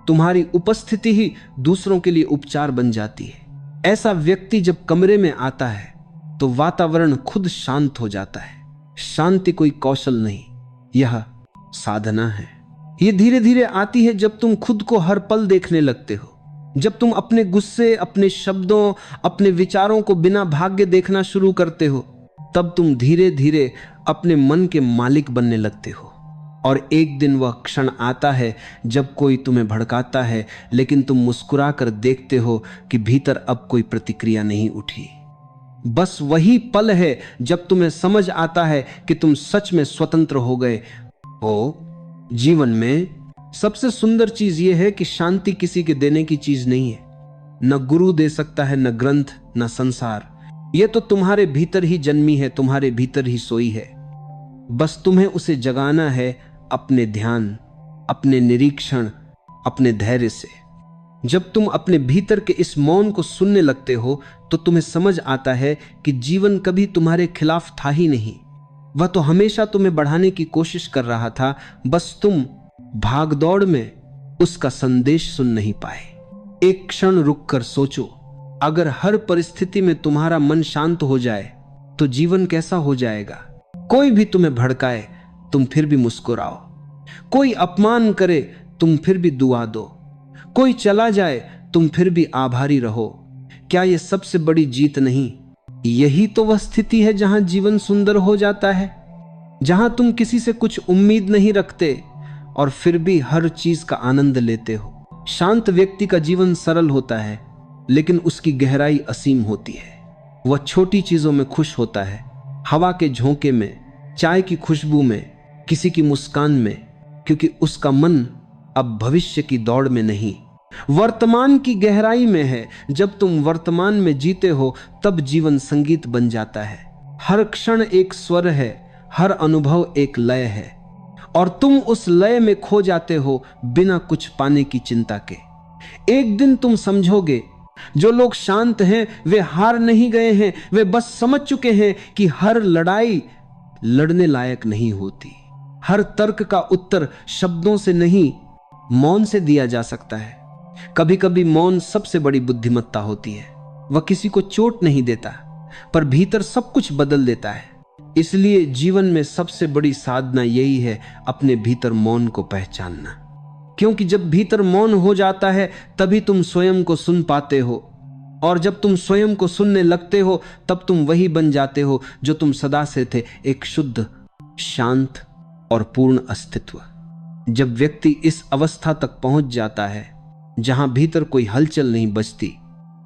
तुम्हारी उपस्थिति ही दूसरों के लिए उपचार बन जाती है। ऐसा व्यक्ति जब कमरे में आता है तो वातावरण खुद शांत हो जाता है। शांति कोई कौशल नहीं, यह साधना है। यह धीरे धीरे आती है जब तुम खुद को हर पल देखने लगते हो, जब तुम अपने गुस्से, अपने शब्दों, अपने विचारों को बिना भाग्य देखना शुरू करते हो, तब तुम धीरे धीरे अपने मन के मालिक बनने लगते हो। और एक दिन वह क्षण आता है जब कोई तुम्हें भड़काता है, लेकिन तुम मुस्कुरा कर देखते हो कि भीतर अब कोई प्रतिक्रिया नहीं उठी। बस वही पल है जब तुम्हें समझ आता है कि तुम सच में स्वतंत्र हो गए हो। जीवन में सबसे सुंदर चीज यह है कि शांति किसी के देने की चीज नहीं है। न गुरु दे सकता है, न ग्रंथ, न संसार। यह तो तुम्हारे भीतर ही जन्मी है, तुम्हारे भीतर ही सोई है। बस तुम्हें उसे जगाना है अपने ध्यान, अपने निरीक्षण, अपने धैर्य से। जब तुम अपने भीतर के इस मौन को सुनने लगते हो तो तुम्हें समझ आता है कि जीवन कभी तुम्हारे खिलाफ था ही नहीं। वह तो हमेशा तुम्हें बढ़ाने की कोशिश कर रहा था, बस तुम भागदौड़ में उसका संदेश सुन नहीं पाए। एक क्षण रुककर सोचो, अगर हर परिस्थिति में तुम्हारा मन शांत हो जाए तो जीवन कैसा हो जाएगा। कोई भी तुम्हें भड़काए तुम फिर भी मुस्कुराओ, कोई अपमान करे तुम फिर भी दुआ दो, कोई चला जाए तुम फिर भी आभारी रहो। क्या यह सबसे बड़ी जीत नहीं? यही तो वह स्थिति है जहां जीवन सुंदर हो जाता है, जहां तुम किसी से कुछ उम्मीद नहीं रखते और फिर भी हर चीज का आनंद लेते हो। शांत व्यक्ति का जीवन सरल होता है, लेकिन उसकी गहराई असीम होती है। वह छोटी चीजों में खुश होता है, हवा के झोंके में, चाय की खुशबू में, किसी की मुस्कान में, क्योंकि उसका मन अब भविष्य की दौड़ में नहीं, वर्तमान की गहराई में है। जब तुम वर्तमान में जीते हो तब जीवन संगीत बन जाता है। हर क्षण एक स्वर है, हर अनुभव एक लय है, और तुम उस लय में खो जाते हो बिना कुछ पाने की चिंता के। एक दिन तुम समझोगे, जो लोग शांत हैं वे हार नहीं गए हैं, वे बस समझ चुके हैं कि हर लड़ाई लड़ने लायक नहीं होती। हर तर्क का उत्तर शब्दों से नहीं, मौन से दिया जा सकता है। कभी कभी मौन सबसे बड़ी बुद्धिमत्ता होती है। वह किसी को चोट नहीं देता, पर भीतर सब कुछ बदल देता है। इसलिए जीवन में सबसे बड़ी साधना यही है, अपने भीतर मौन को पहचानना। क्योंकि जब भीतर मौन हो जाता है तभी तुम स्वयं को सुन पाते हो, और जब तुम स्वयं को सुनने लगते हो तब तुम वही बन जाते हो जो तुम सदा से थे, एक शुद्ध, शांत और पूर्ण अस्तित्व। जब व्यक्ति इस अवस्था तक पहुंच जाता है जहां भीतर कोई हलचल नहीं बचती,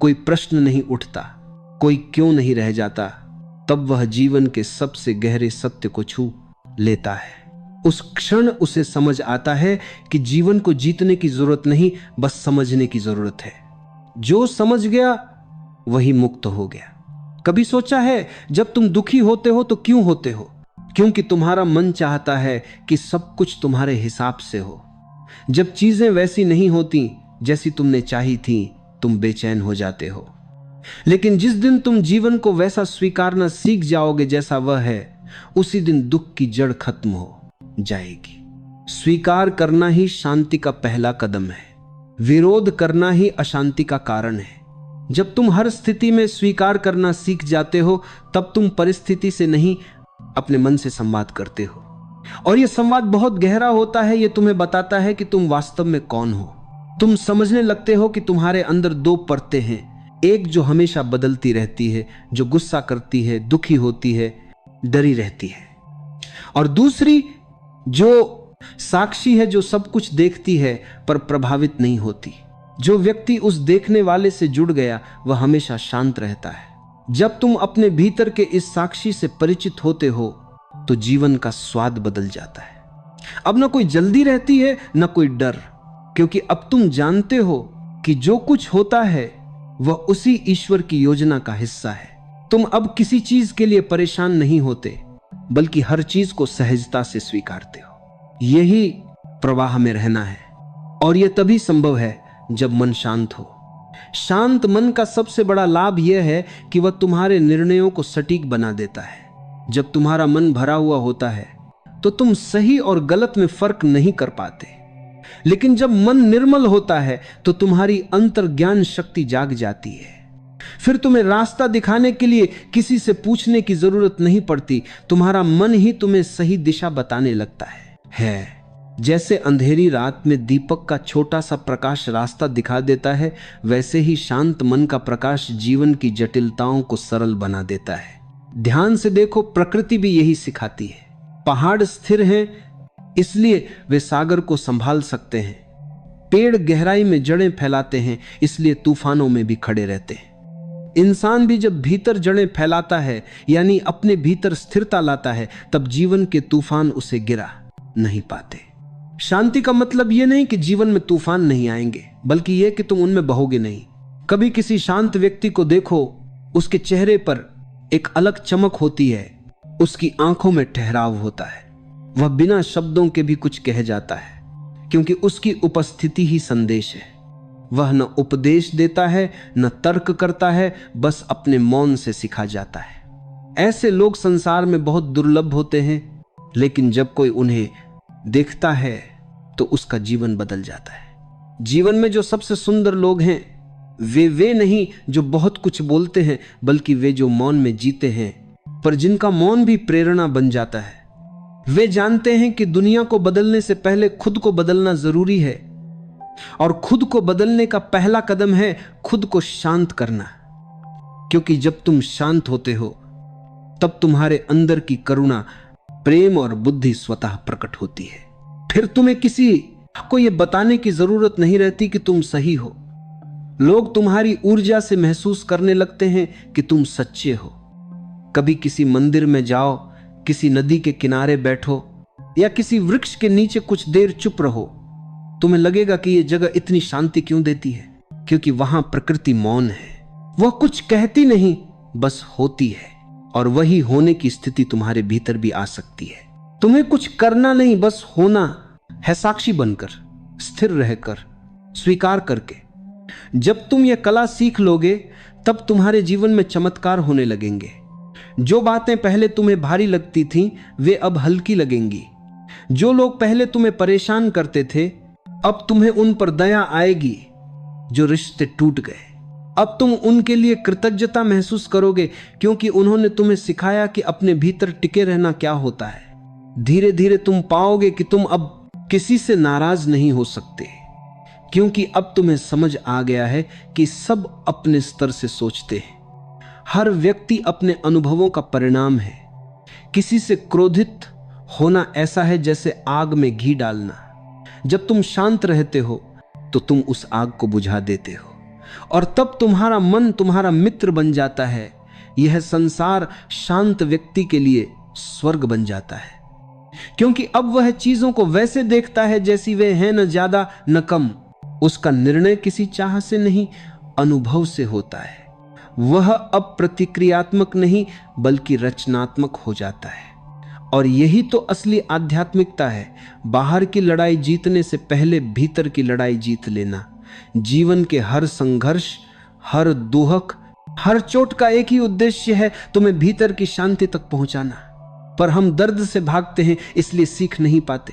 कोई प्रश्न नहीं उठता, कोई क्यों नहीं रह जाता, तब वह जीवन के सबसे गहरे सत्य को छू लेता है। उस क्षण उसे समझ आता है कि जीवन को जीतने की जरूरत नहीं, बस समझने की जरूरत है। जो समझ गया वही मुक्त हो गया। कभी सोचा है जब तुम दुखी होते हो तो क्यों होते हो? क्योंकि तुम्हारा मन चाहता है कि सब कुछ तुम्हारे हिसाब से हो। जब चीजें वैसी नहीं होती जैसी तुमने चाही थी, तुम बेचैन हो जाते हो। लेकिन जिस दिन तुम जीवन को वैसा स्वीकारना सीख जाओगे जैसा वह है, उसी दिन दुख की जड़ खत्म हो जाएगी। स्वीकार करना ही शांति का पहला कदम है। विरोध करना ही अशांति का कारण है। जब तुम हर स्थिति में स्वीकार करना सीख जाते हो, तब तुम परिस्थिति से नहीं, अपने मन से संवाद करते हो। और यह संवाद बहुत गहरा होता है। यह तुम्हें बताता है कि तुम वास्तव में कौन हो। तुम समझने लगते हो कि तुम्हारे अंदर दो परतें हैं, एक जो हमेशा बदलती रहती है, जो गुस्सा करती है, दुखी होती है, डरी रहती है, और दूसरी जो साक्षी है, जो सब कुछ देखती है पर प्रभावित नहीं होती। जो व्यक्ति उस देखने वाले से जुड़ गया वह हमेशा शांत रहता है। जब तुम अपने भीतर के इस साक्षी से परिचित होते हो तो जीवन का स्वाद बदल जाता है। अब न कोई जल्दी रहती है, न कोई डर, क्योंकि अब तुम जानते हो कि जो कुछ होता है वह उसी ईश्वर की योजना का हिस्सा है। तुम अब किसी चीज के लिए परेशान नहीं होते, बल्कि हर चीज को सहजता से स्वीकारते हो। यही प्रवाह में रहना है, और यह तभी संभव है जब मन शांत हो। शांत मन का सबसे बड़ा लाभ यह है कि वह तुम्हारे निर्णयों को सटीक बना देता है। जब तुम्हारा मन भरा हुआ होता है तो तुम सही और गलत में फर्क नहीं कर पाते, लेकिन जब मन निर्मल होता है तो तुम्हारी अंतर्ज्ञान शक्ति जाग जाती है। फिर तुम्हें रास्ता दिखाने के लिए किसी से पूछने की जरूरत नहीं पड़ती, तुम्हारा मन ही तुम्हें सही दिशा बताने लगता है। जैसे अंधेरी रात में दीपक का छोटा सा प्रकाश रास्ता दिखा देता है, वैसे ही शांत मन का प्रकाश जीवन की जटिलताओं को सरल बना देता है। ध्यान से देखो, प्रकृति भी यही सिखाती है। पहाड़ स्थिर हैं इसलिए वे सागर को संभाल सकते हैं। पेड़ गहराई में जड़ें फैलाते हैं इसलिए तूफानों में भी खड़े रहते हैं। इंसान भी जब भीतर जड़ें फैलाता है यानी अपने भीतर स्थिरता लाता है, तब जीवन के तूफान उसे गिरा नहीं पाते। शांति का मतलब यह नहीं कि जीवन में तूफान नहीं आएंगे, बल्कि यह कि तुम उनमें बहोगे नहीं। कभी किसी शांत व्यक्ति को देखो, उसके चेहरे पर एक अलग चमक होती है, उसकी आंखों में ठहराव होता है। वह बिना शब्दों के भी कुछ कह जाता है, क्योंकि उसकी उपस्थिति ही संदेश है। वह न उपदेश देता है न तर्क करता है, बस अपने मौन से सिखा जाता है। ऐसे लोग संसार में बहुत दुर्लभ होते हैं, लेकिन जब कोई उन्हें देखता है तो उसका जीवन बदल जाता है। जीवन में जो सबसे सुंदर लोग हैं वे नहीं जो बहुत कुछ बोलते हैं, बल्कि वे जो मौन में जीते हैं, पर जिनका मौन भी प्रेरणा बन जाता है। वे जानते हैं कि दुनिया को बदलने से पहले खुद को बदलना जरूरी है, और खुद को बदलने का पहला कदम है खुद को शांत करना। क्योंकि जब तुम शांत होते हो तब तुम्हारे अंदर की करुणा, प्रेम और बुद्धि स्वतः प्रकट होती है। फिर तुम्हें किसी को यह बताने की जरूरत नहीं रहती कि तुम सही हो। लोग तुम्हारी ऊर्जा से महसूस करने लगते हैं कि तुम सच्चे हो। कभी किसी मंदिर में जाओ, किसी नदी के किनारे बैठो या किसी वृक्ष के नीचे कुछ देर चुप रहो, तुम्हें लगेगा कि यह जगह इतनी शांति क्यों देती है, क्योंकि वहां प्रकृति मौन है। वह कुछ कहती नहीं, बस होती है, और वही होने की स्थिति तुम्हारे भीतर भी आ सकती है। तुम्हें कुछ करना नहीं, बस होना है, साक्षी बनकर, स्थिर रहकर, स्वीकार करके। जब तुम यह कला सीख लोगे तब तुम्हारे जीवन में चमत्कार होने लगेंगे। जो बातें पहले तुम्हें भारी लगती थीं, वे अब हल्की लगेंगी। जो लोग पहले तुम्हें परेशान करते थे, अब तुम्हें उन पर दया आएगी। जो रिश्ते टूट गए, अब तुम उनके लिए कृतज्ञता महसूस करोगे, क्योंकि उन्होंने तुम्हें सिखाया कि अपने भीतर टिके रहना क्या होता है। धीरे धीरे तुम पाओगे कि तुम अब किसी से नाराज नहीं हो सकते, क्योंकि अब तुम्हें समझ आ गया है कि सब अपने स्तर से सोचते हैं। हर व्यक्ति अपने अनुभवों का परिणाम है। किसी से क्रोधित होना ऐसा है जैसे आग में घी डालना। जब तुम शांत रहते हो तो तुम उस आग को बुझा देते हो, और तब तुम्हारा मन तुम्हारा मित्र बन जाता है। यह संसार शांत व्यक्ति के लिए स्वर्ग बन जाता है, क्योंकि अब वह चीजों को वैसे देखता है जैसी वे हैं, न ज्यादा न कम। उसका निर्णय किसी चाह से नहीं, अनुभव से होता है। वह अब प्रतिक्रियात्मक नहीं बल्कि रचनात्मक हो जाता है। और यही तो असली आध्यात्मिकता है। बाहर की लड़ाई जीतने से पहले भीतर की लड़ाई जीत लेना। जीवन के हर संघर्ष, हर दुहक, हर चोट का एक ही उद्देश्य है, तुम्हें भीतर की शांति तक पहुंचाना। पर हम दर्द से भागते हैं, इसलिए सीख नहीं पाते।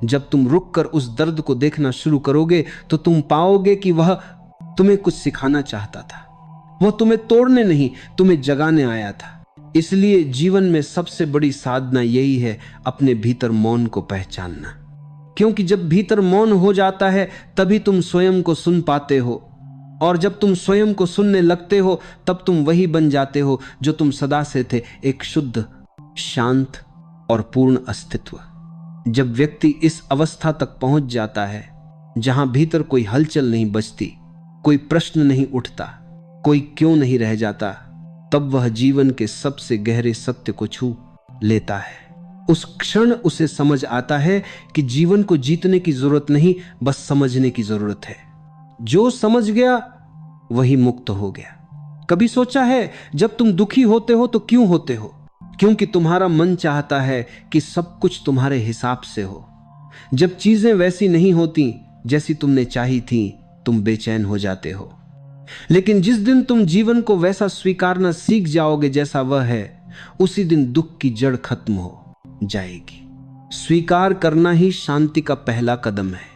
जब तुम रुककर उस दर्द को देखना शुरू करोगे तो तुम पाओगे कि वह तुम्हें कुछ सिखाना चाहता था। वह तुम्हें तोड़ने नहीं, तुम्हें जगाने आया था। इसलिए जीवन में सबसे बड़ी साधना यही है, अपने भीतर मौन को पहचानना। क्योंकि जब भीतर मौन हो जाता है तभी तुम स्वयं को सुन पाते हो, और जब तुम स्वयं को सुनने लगते हो तब तुम वही बन जाते हो जो तुम सदा से थे, एक शुद्ध, शांत और पूर्ण अस्तित्व। जब व्यक्ति इस अवस्था तक पहुंच जाता है जहां भीतर कोई हलचल नहीं बचती, कोई प्रश्न नहीं उठता, कोई क्यों नहीं रह जाता, तब वह जीवन के सबसे गहरे सत्य को छू लेता है। उस क्षण उसे समझ आता है कि जीवन को जीतने की जरूरत नहीं, बस समझने की जरूरत है। जो समझ गया वही मुक्त हो गया। कभी सोचा है जब तुम दुखी होते हो तो क्यों होते हो? क्योंकि तुम्हारा मन चाहता है कि सब कुछ तुम्हारे हिसाब से हो। जब चीजें वैसी नहीं होती जैसी तुमने चाही थी, तुम बेचैन हो जाते हो। लेकिन जिस दिन तुम जीवन को वैसा स्वीकारना सीख जाओगे जैसा वह है, उसी दिन दुख की जड़ खत्म हो जाएगी। स्वीकार करना ही शांति का पहला कदम है।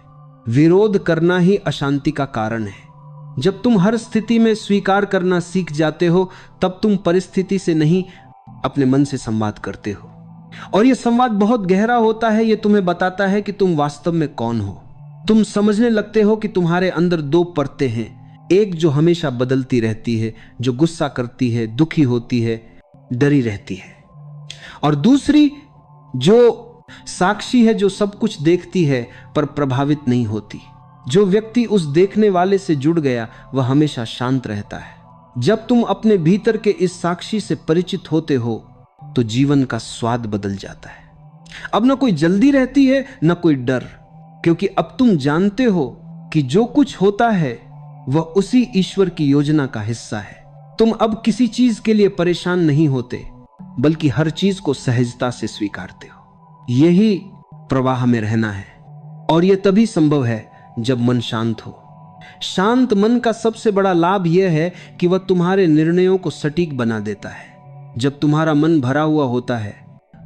विरोध करना ही अशांति का कारण है। जब तुम हर स्थिति में स्वीकार करना सीख जाते हो, तब तुम परिस्थिति से नहीं, अपने मन से संवाद करते हो। और यह संवाद बहुत गहरा होता है। यह तुम्हें बताता है कि तुम वास्तव में कौन हो। तुम समझने लगते हो कि तुम्हारे अंदर दो परतें हैं, एक जो हमेशा बदलती रहती है, जो गुस्सा करती है, दुखी होती है, डरी रहती है, और दूसरी जो साक्षी है, जो सब कुछ देखती है पर प्रभावित नहीं होती। जो व्यक्ति उस देखने वाले से जुड़ गया, वह हमेशा शांत रहता है। जब तुम अपने भीतर के इस साक्षी से परिचित होते हो, तो जीवन का स्वाद बदल जाता है। अब न कोई जल्दी रहती है, न कोई डर, क्योंकि अब तुम जानते हो कि जो कुछ होता है वह उसी ईश्वर की योजना का हिस्सा है। तुम अब किसी चीज के लिए परेशान नहीं होते, बल्कि हर चीज को सहजता से स्वीकारते हो। यही प्रवाह में रहना है, और यह तभी संभव है जब मन शांत हो। शांत मन का सबसे बड़ा लाभ यह है कि वह तुम्हारे निर्णयों को सटीक बना देता है। जब तुम्हारा मन भरा हुआ होता है,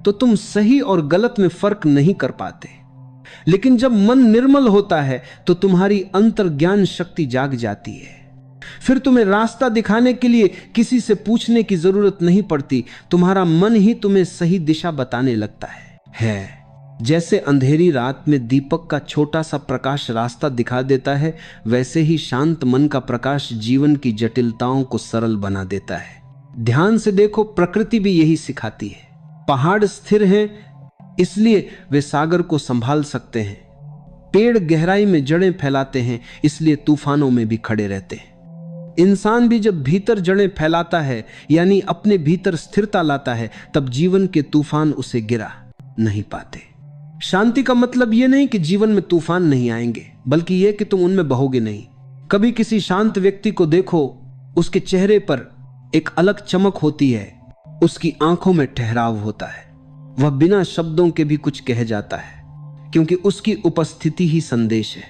तो तुम सही और गलत में फर्क नहीं कर पाते। लेकिन जब मन निर्मल होता है, तो तुम्हारी अंतर्ज्ञान शक्ति जाग जाती है। फिर तुम्हें रास्ता दिखाने के लिए किसी से पूछने की जरूरत नहीं पड़ती। तुम्हारा मन ही तुम्हें सही दिशा बताने लगता है। जैसे अंधेरी रात में दीपक का छोटा सा प्रकाश रास्ता दिखा देता है, वैसे ही शांत मन का प्रकाश जीवन की जटिलताओं को सरल बना देता है। ध्यान से देखो, प्रकृति भी यही सिखाती है। पहाड़ स्थिर हैं, इसलिए वे सागर को संभाल सकते हैं। पेड़ गहराई में जड़ें फैलाते हैं, इसलिए तूफानों में भी खड़े रहते हैं। इंसान भी जब भीतर जड़ें फैलाता है, यानी अपने भीतर स्थिरता लाता है, तब जीवन के तूफान उसे गिरा नहीं पाते। शांति का मतलब यह नहीं कि जीवन में तूफान नहीं आएंगे, बल्कि यह कि तुम उनमें बहोगे नहीं। कभी किसी शांत व्यक्ति को देखो, उसके चेहरे पर एक अलग चमक होती है, उसकी आंखों में ठहराव होता है। वह बिना शब्दों के भी कुछ कह जाता है, क्योंकि उसकी उपस्थिति ही संदेश है।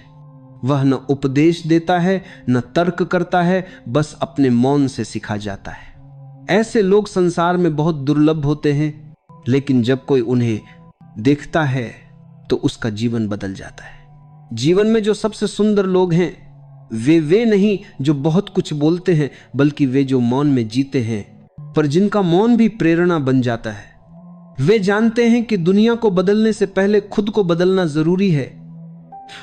वह न उपदेश देता है, न तर्क करता है, बस अपने मौन से सिखा जाता है। ऐसे लोग संसार में बहुत दुर्लभ होते हैं, लेकिन जब कोई उन्हें देखता है तो उसका जीवन बदल जाता है। जीवन में जो सबसे सुंदर लोग हैं, वे नहीं जो बहुत कुछ बोलते हैं, बल्कि वे जो मौन में जीते हैं, पर जिनका मौन भी प्रेरणा बन जाता है। वे जानते हैं कि दुनिया को बदलने से पहले खुद को बदलना जरूरी है,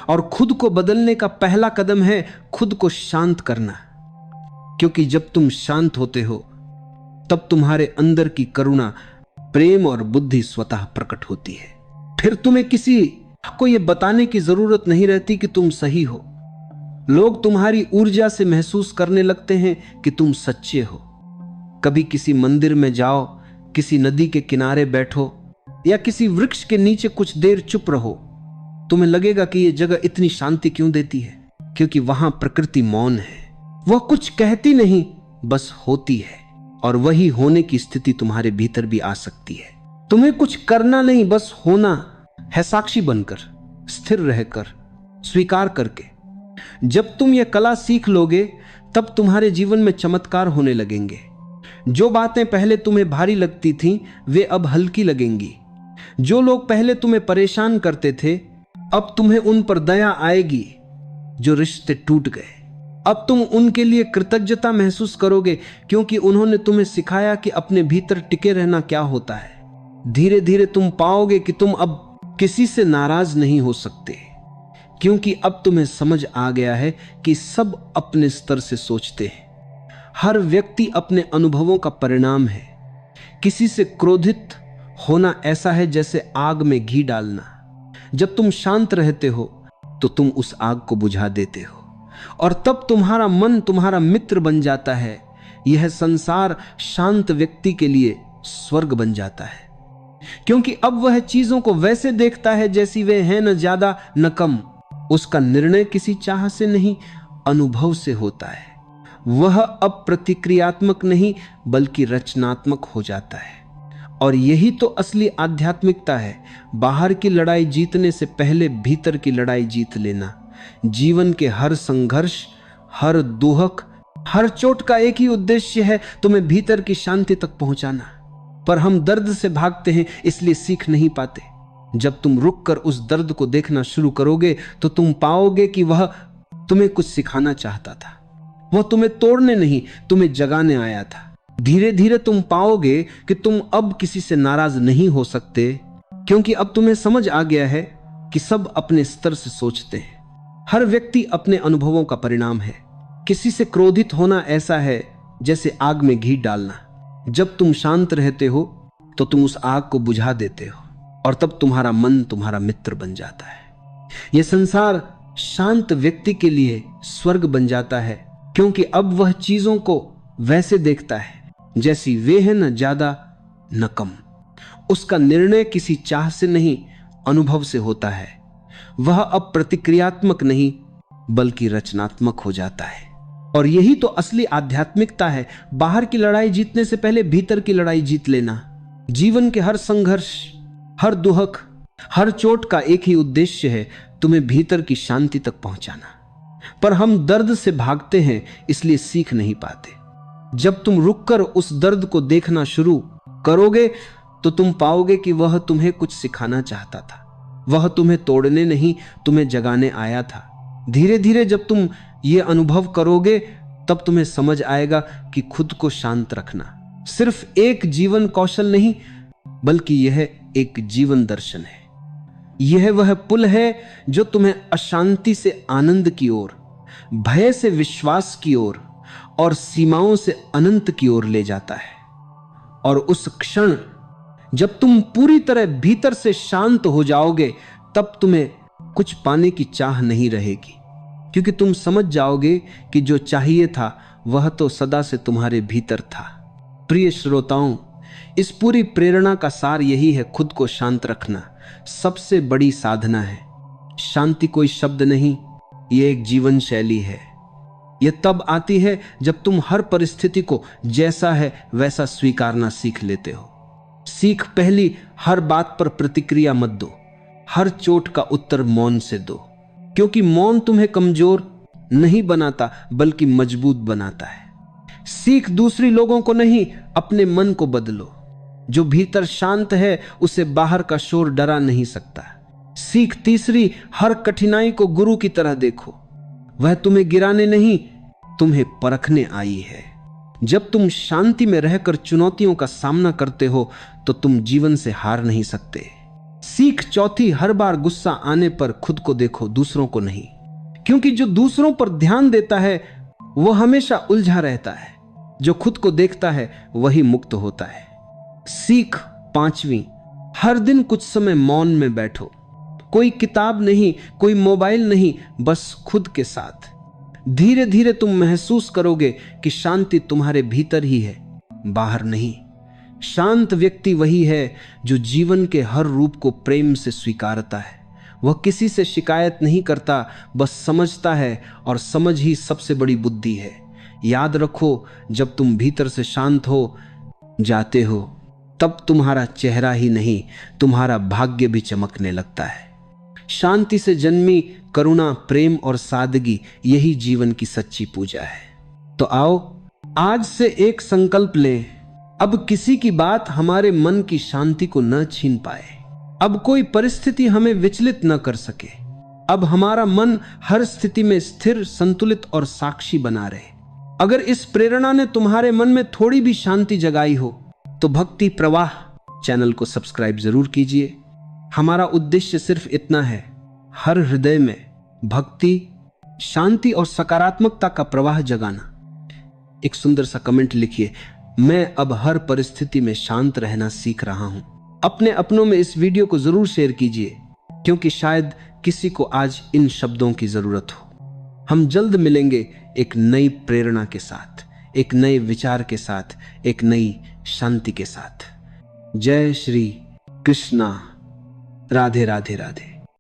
और खुद को बदलने का पहला कदम है खुद को शांत करना। क्योंकि जब तुम शांत होते हो, तब तुम्हारे अंदर की करुणा, प्रेम और बुद्धि स्वतः प्रकट होती है। फिर तुम्हें किसी को यह बताने की जरूरत नहीं रहती कि तुम सही हो। लोग तुम्हारी ऊर्जा से महसूस करने लगते हैं कि तुम सच्चे हो। कभी किसी मंदिर में जाओ, किसी नदी के किनारे बैठो, या किसी वृक्ष के नीचे कुछ देर चुप रहो, तुम्हें लगेगा कि यह जगह इतनी शांति क्यों देती है, क्योंकि वहां प्रकृति मौन है। वह कुछ कहती नहीं, बस होती है, और वही होने की स्थिति तुम्हारे भीतर भी आ सकती है। तुम्हें कुछ करना नहीं, बस होना है, साक्षी बनकर, स्थिर रहकर, स्वीकार करके। जब तुम यह कला सीख लोगे, तब तुम्हारे जीवन में चमत्कार होने लगेंगे। जो बातें पहले तुम्हें भारी लगती थीं, वे अब हल्की लगेंगी। जो लोग पहले तुम्हें परेशान करते थे, अब तुम्हें उन पर दया आएगी। जो रिश्ते टूट गए, अब तुम उनके लिए कृतज्ञता महसूस करोगे, क्योंकि उन्होंने तुम्हें सिखाया कि अपने भीतर टिके रहना क्या होता है। धीरे धीरे तुम पाओगे कि तुम अब किसी से नाराज नहीं हो सकते, क्योंकि अब तुम्हें समझ आ गया है कि सब अपने स्तर से सोचते हैं। हर व्यक्ति अपने अनुभवों का परिणाम है। किसी से क्रोधित होना ऐसा है जैसे आग में घी डालना। जब तुम शांत रहते हो, तो तुम उस आग को बुझा देते हो, और तब तुम्हारा मन तुम्हारा मित्र बन जाता है। यह संसार शांत व्यक्ति के लिए स्वर्ग बन जाता है, क्योंकि अब वह चीजों को वैसे देखता है जैसी वे हैं, न ज्यादा न कम। उसका निर्णय किसी चाह से नहीं, अनुभव से होता है। वह अब प्रतिक्रियात्मक नहीं, बल्कि रचनात्मक हो जाता है। और यही तो असली आध्यात्मिकता है। बाहर की लड़ाई जीतने से पहले भीतर की लड़ाई जीत लेना। जीवन के हर संघर्ष, हर दुहक, हर चोट का एक ही उद्देश्य है, तुम्हें भीतर की शांति तक पहुंचाना। पर हम दर्द से भागते हैं, इसलिए सीख नहीं पाते। जब तुम रुककर उस दर्द को देखना शुरू करोगे तो तुम पाओगे कि वह तुम्हें कुछ सिखाना चाहता था। वह तुम्हें तोड़ने नहीं, तुम्हें जगाने आया था। धीरे धीरे तुम पाओगे कि तुम अब किसी से नाराज नहीं हो सकते, क्योंकि अब तुम्हें समझ आ गया है कि सब अपने स्तर से सोचते हैं। हर व्यक्ति अपने अनुभवों का परिणाम है। किसी से क्रोधित होना ऐसा है जैसे आग में घी डालना। जब तुम शांत रहते हो तो तुम उस आग को बुझा देते हो, और तब तुम्हारा मन तुम्हारा मित्र बन जाता है। यह संसार शांत व्यक्ति के लिए स्वर्ग बन जाता है, क्योंकि अब वह चीजों को वैसे देखता है जैसी वे हैं, न ज्यादा न कम। उसका निर्णय किसी चाह से नहीं, अनुभव से होता है। वह अब प्रतिक्रियात्मक नहीं बल्कि रचनात्मक हो जाता है। और यही तो असली आध्यात्मिकता है। बाहर की लड़ाई जीतने से पहले भीतर की लड़ाई जीत लेना। जीवन के हर संघर्ष, हर दुहक, हर चोट का एक ही उद्देश्य है, तुम्हें भीतर की शांति तक पहुंचाना। पर हम दर्द से भागते हैं, इसलिए सीख नहीं पाते। जब तुम रुककर उस दर्द को देखना शुरू करोगे तो तुम पाओगे कि वह तुम्हें कुछ सिखाना चाहता था। वह तुम्हें तोड़ने नहीं, तुम्हें जगाने आया था। धीरे धीरे जब तुम ये अनुभव करोगे तब तुम्हें समझ आएगा कि खुद को शांत रखना सिर्फ एक जीवन कौशल नहीं, बल्कि यह एक जीवन दर्शन है। यह वह पुल है जो तुम्हें अशांति से आनंद की ओर, भय से विश्वास की ओर और सीमाओं से अनंत की ओर ले जाता है। और उस क्षण जब तुम पूरी तरह भीतर से शांत हो जाओगे, तब तुम्हें कुछ पाने की चाह नहीं रहेगी, क्योंकि तुम समझ जाओगे कि जो चाहिए था वह तो सदा से तुम्हारे भीतर था। प्रिय श्रोताओं, इस पूरी प्रेरणा का सार यही है, खुद को शांत रखना सबसे बड़ी साधना है। शांति कोई शब्द नहीं, यह एक जीवन शैली है। यह तब आती है जब तुम हर परिस्थिति को जैसा है वैसा स्वीकारना सीख लेते हो। सीख पहली, हर बात पर प्रतिक्रिया मत दो। हर चोट का उत्तर मौन से दो, क्योंकि मौन तुम्हें कमजोर नहीं बनाता बल्कि मजबूत बनाता है। सीख दूसरी लोगों को नहीं, अपने मन को बदलो। जो भीतर शांत है उसे बाहर का शोर डरा नहीं सकता। सीख तीसरी, हर कठिनाई को गुरु की तरह देखो। वह तुम्हें गिराने नहीं, तुम्हें परखने आई है। जब तुम शांति में रहकर चुनौतियों का सामना करते हो तो तुम जीवन से हार नहीं सकते। सीख चौथी, हर बार गुस्सा आने पर खुद को देखो, दूसरों को नहीं, क्योंकि जो दूसरों पर ध्यान देता है वह हमेशा उलझा रहता है। जो खुद को देखता है वही मुक्त होता है। सीख पांचवी, हर दिन कुछ समय मौन में बैठो। कोई किताब नहीं, कोई मोबाइल नहीं, बस खुद के साथ। धीरे धीरे तुम महसूस करोगे कि शांति तुम्हारे भीतर ही है, बाहर नहीं। शांत व्यक्ति वही है जो जीवन के हर रूप को प्रेम से स्वीकारता है। वह किसी से शिकायत नहीं करता, बस समझता है, और समझ ही सबसे बड़ी बुद्धि है। याद रखो, जब तुम भीतर से शांत हो जाते हो तब तुम्हारा चेहरा ही नहीं, तुम्हारा भाग्य भी चमकने लगता है। शांति से जन्मी करुणा, प्रेम और सादगी, यही जीवन की सच्ची पूजा है। तो आओ आज से एक संकल्प लें, अब किसी की बात हमारे मन की शांति को न छीन पाए। अब कोई परिस्थिति हमें विचलित न कर सके। अब हमारा मन हर स्थिति में स्थिर, संतुलित और साक्षी बना रहे। अगर इस प्रेरणा ने तुम्हारे मन में थोड़ी भी शांति जगाई हो तो भक्ति प्रवाह चैनल को सब्सक्राइब जरूर कीजिए। हमारा उद्देश्य सिर्फ इतना है, हर हृदय में भक्ति, शांति और सकारात्मकता का प्रवाह जगाना। एक सुंदर सा कमेंट लिखिए, मैं अब हर परिस्थिति में शांत रहना सीख रहा हूं। अपने अपनों में इस वीडियो को जरूर शेयर कीजिए, क्योंकि शायद किसी को आज इन शब्दों की जरूरत हो। हम जल्द मिलेंगे एक नई प्रेरणा के साथ, एक नए विचार के साथ, एक नई शांति के साथ। जय श्री कृष्णा। राधे राधे राधे।